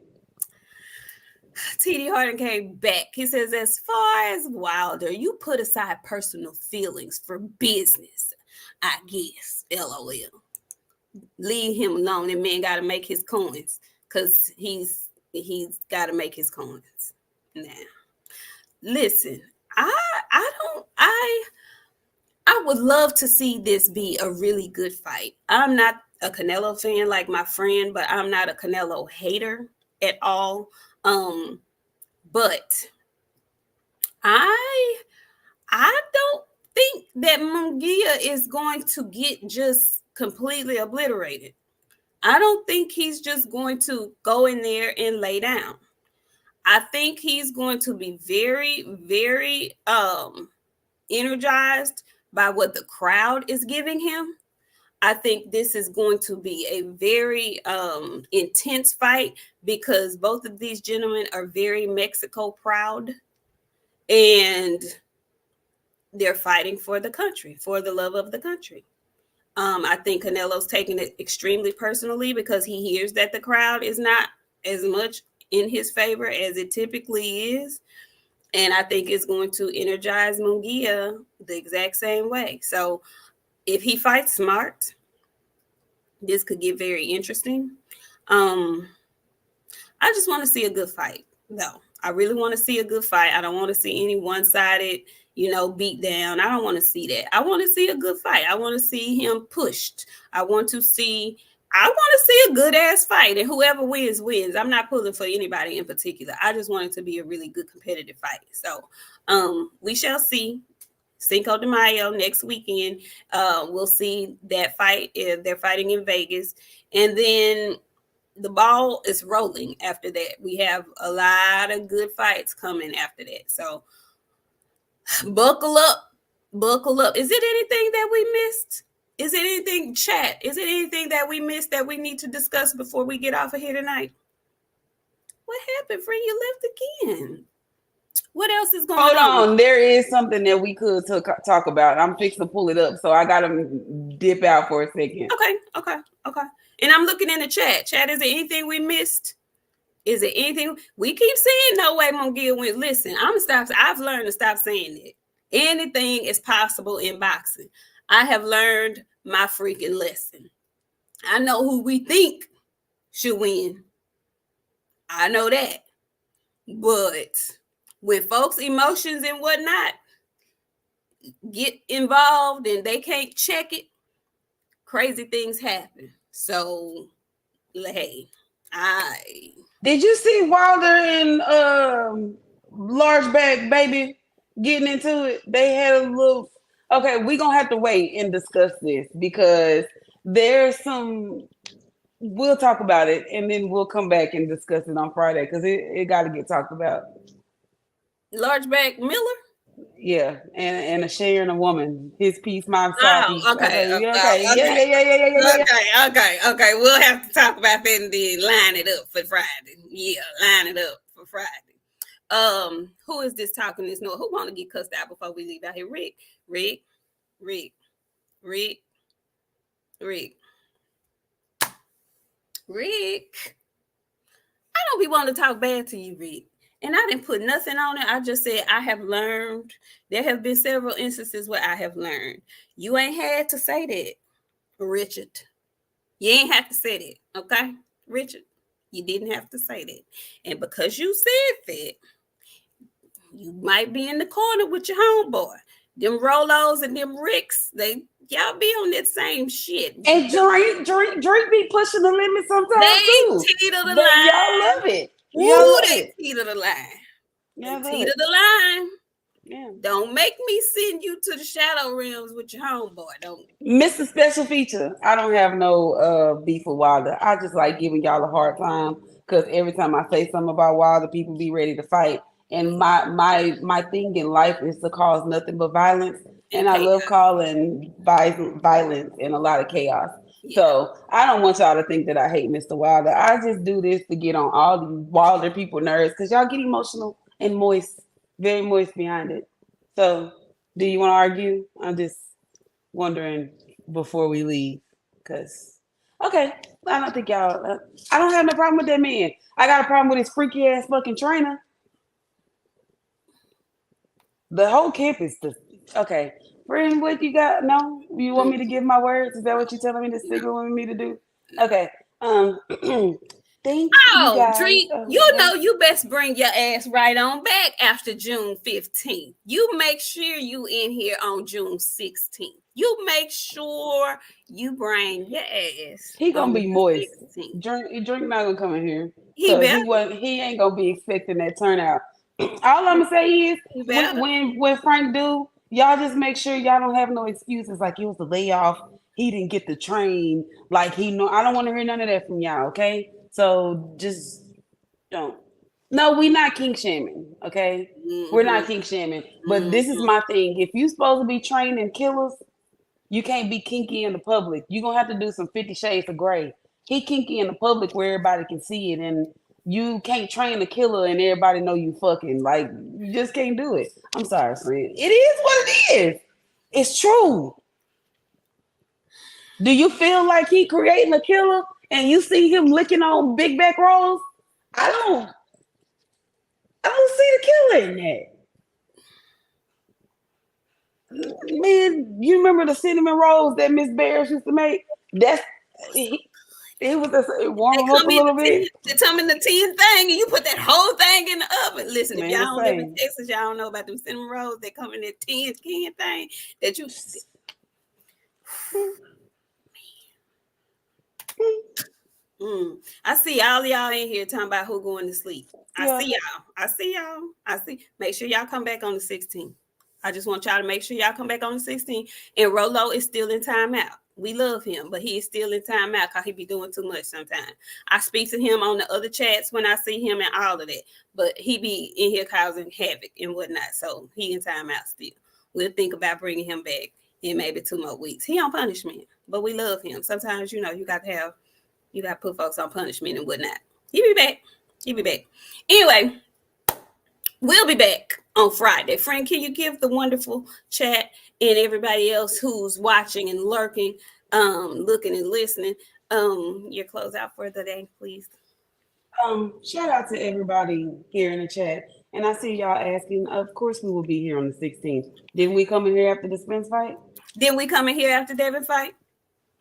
TD Harden came back. He says, as far as Wilder, you put aside personal feelings for business, I guess. LOL. Leave him alone. That man got to make his coins because he's got to make his coins. Now, listen, I would love to see this be a really good fight. I'm not a Canelo fan like my friend, but I'm not a Canelo hater at all. But I don't think that Munguia is going to get just completely obliterated. I don't think he's just going to go in there and lay down. I think he's going to be very, very energized by what the crowd is giving him. I think this is going to be a very intense fight because both of these gentlemen are very Mexico proud and they're fighting for the country, for the love of the country. I think Canelo's taking it extremely personally because he hears that the crowd is not as much in his favor as it typically is. And I think it's going to energize Munguia the exact same way. So if he fights smart, this could get very interesting. I just want to see a good fight, though. I really want to see a good fight. I don't want to see any one-sided, beat down. I don't want to see that. I want to see a good fight. I want to see him pushed. I want to see a good-ass fight, and whoever wins, wins. I'm not pulling for anybody in particular. I just want it to be a really good competitive fight. So we shall see. Cinco de Mayo next weekend. We'll see that fight. They're fighting in Vegas. And then the ball is rolling after that. We have a lot of good fights coming after that. So buckle up. Buckle up. Is it anything that we missed? Is it anything, chat? Is it anything that we missed that we need to discuss before we get off of here tonight? What happened, friend? You left again. What else is going Hold on? on, there is something that we could talk about. I'm fixing to pull it up, so I gotta dip out for a second. Okay. And I'm looking in the chat. Chat, is there anything we missed? Is there anything we keep saying? No way, Mongill went. Listen, I'm gonna stop. I've learned to stop saying it. Anything is possible in boxing. I have learned my freaking lesson. I know who we think should win. I know that. But when folks' emotions and whatnot get involved and they can't check it, crazy things happen. So, hey, Did you see Wilder and large back baby getting into it? They had a little. Okay, we're gonna have to wait and discuss this because there's some. We'll talk about it and then we'll come back and discuss it on Friday because it got to get talked about. large back Miller. Yeah, and a Sharon, a woman, his piece, my side piece. Oh, okay. Okay. We'll have to talk about that and then line it up for Friday. Yeah, line it up for Friday. Who is this talking this noise? Who want to get cussed out before we leave out here? Rick. I don't be wanting to talk bad to you, Rick. And I didn't put nothing on it. I just said I have learned. There have been several instances where I have learned. You ain't had to say that, Richard. You ain't have to say that, okay? Richard, you didn't have to say that. And because you said that, you might be in the corner with your homeboy. Them Rolos and them Ricks, y'all be on that same shit. And Drake be pushing the limit sometimes too. Teeter the line. Y'all love it. They teeter the line. Teeter the line. Yeah. Don't make me send you to the shadow realms with your homeboy. Don't. Mr. Special Feature. I don't have no beef with Wilder. I just like giving y'all a hard time because every time I say something about Wilder, people be ready to fight. And my thing in life is to cause nothing but violence. And I love calling violence and a lot of chaos. Yeah. So I don't want y'all to think that I hate Mr. Wilder. I just do this to get on all these Wilder people nerves because y'all get emotional and moist, very moist behind it. So do you want to argue? I'm just wondering before we leave because, okay, I don't think y'all, I don't have no problem with that man. I got a problem with his freaky ass fucking trainer. The whole camp is okay. Friend, what you got? No? You want me to give my words? Is that what you're telling me to signal me to do? Okay. Thank you guys. Dree, you know you best bring your ass right on back after June 15th. You make sure you in here on June 16th. You make sure you bring your ass. He gonna be moist. Drink not gonna come in here. He ain't gonna be expecting that turnout. All I'm gonna say is when Frank do, y'all just make sure y'all don't have no excuses like it was a layoff. He didn't get the train. Like I don't want to hear none of that from y'all. Okay, so just don't. No, we not kink shaming. Okay, we're not kink shaming. But this is my thing. If you supposed to be training killers, you can't be kinky in the public. You gonna have to do some 50 Shades of Grey. He kinky in the public where everybody can see it and. You can't train a killer and everybody know you fucking. Like, you just can't do it. I'm sorry, friend. It is what it is. It's true. Do you feel like he creating a killer and you see him licking on big back rolls? I don't see the killer in that. Man, you remember the cinnamon rolls that Miss Bears used to make? It was warm up a little bit. They come in the tin thing, and you put that whole thing in the oven. Listen, if y'all don't live in Texas, y'all don't know about them cinnamon rolls. They come in that tin can thing that you. I see all y'all in here talking about who going to sleep. I see y'all. Make sure y'all come back on the 16th. I just want y'all to make sure y'all come back on the 16th. And Rolo is still in timeout. We love him, but he is still in timeout because he be doing too much sometimes. I speak to him on the other chats when I see him and all of that, but he be in here causing havoc and whatnot. So he in timeout still. We'll think about bringing him back in maybe 2 more weeks. He on punishment, but we love him. Sometimes, you got to put folks on punishment and whatnot. He'll be back. Anyway, we'll be back on Friday. Friend, can you give the wonderful chat and everybody else who's watching and lurking, looking and listening, your closeout for the day, please? Shout out to everybody here in the chat. And I see y'all asking, of course we will be here on the 16th. Didn't we come in here after the Spence fight? Then we come in here after David fight?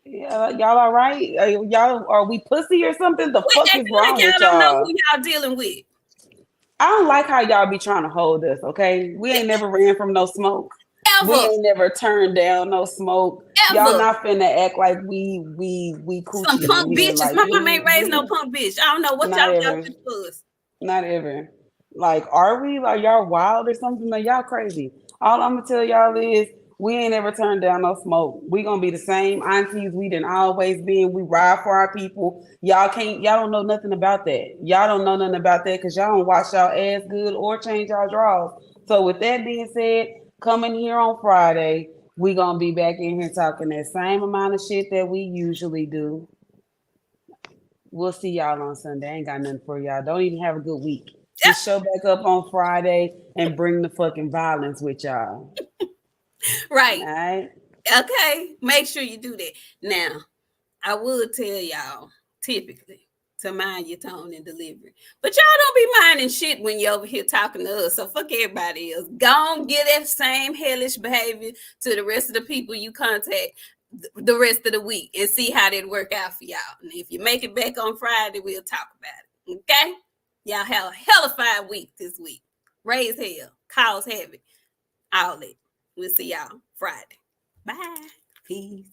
Yeah, y'all all right? Y'all, are we pussy or something? The Wait, fuck I is feel like wrong with y'all don't know y'all? who y'all dealing with. I don't like how y'all be trying to hold us, okay? We ain't never ran from no smoke. We Ever, ain't never turned down no smoke. Y'all ever. not finna act like we Some coochie in punk here. bitches. Like My mama ain't raised no we punk bitch. I don't know what not y'all got ever. to do us. Not ever. Like, are we? Like, y'all wild or something? Like, y'all crazy. All I'm gonna tell y'all is we ain't ever turned down no smoke. We gonna be the same aunties we done always been. We ride for our people. Y'all don't know nothing about that. Y'all don't know nothing about that because y'all don't wash y'all ass good or change y'all drawers. So with that being said, coming here on Friday, we gonna be back in here talking that same amount of shit that we usually do. We'll see y'all on Sunday. I ain't got nothing for y'all. Don't even have a good week. Just show back up on Friday and bring the fucking violence with y'all. All Right. right? Okay. Make sure you do that. Now, I would tell y'all typically to mind your tone and delivery. But y'all don't be minding shit when you're over here talking to us. So fuck everybody else. Go on, get that same hellish behavior to the rest of the people you contact the rest of the week and see how that work out for y'all. And if you make it back on Friday, we'll talk about it. Okay? Y'all have a hellified week this week. Raise hell, cause havoc, all that. We'll see y'all Friday. Bye. Peace.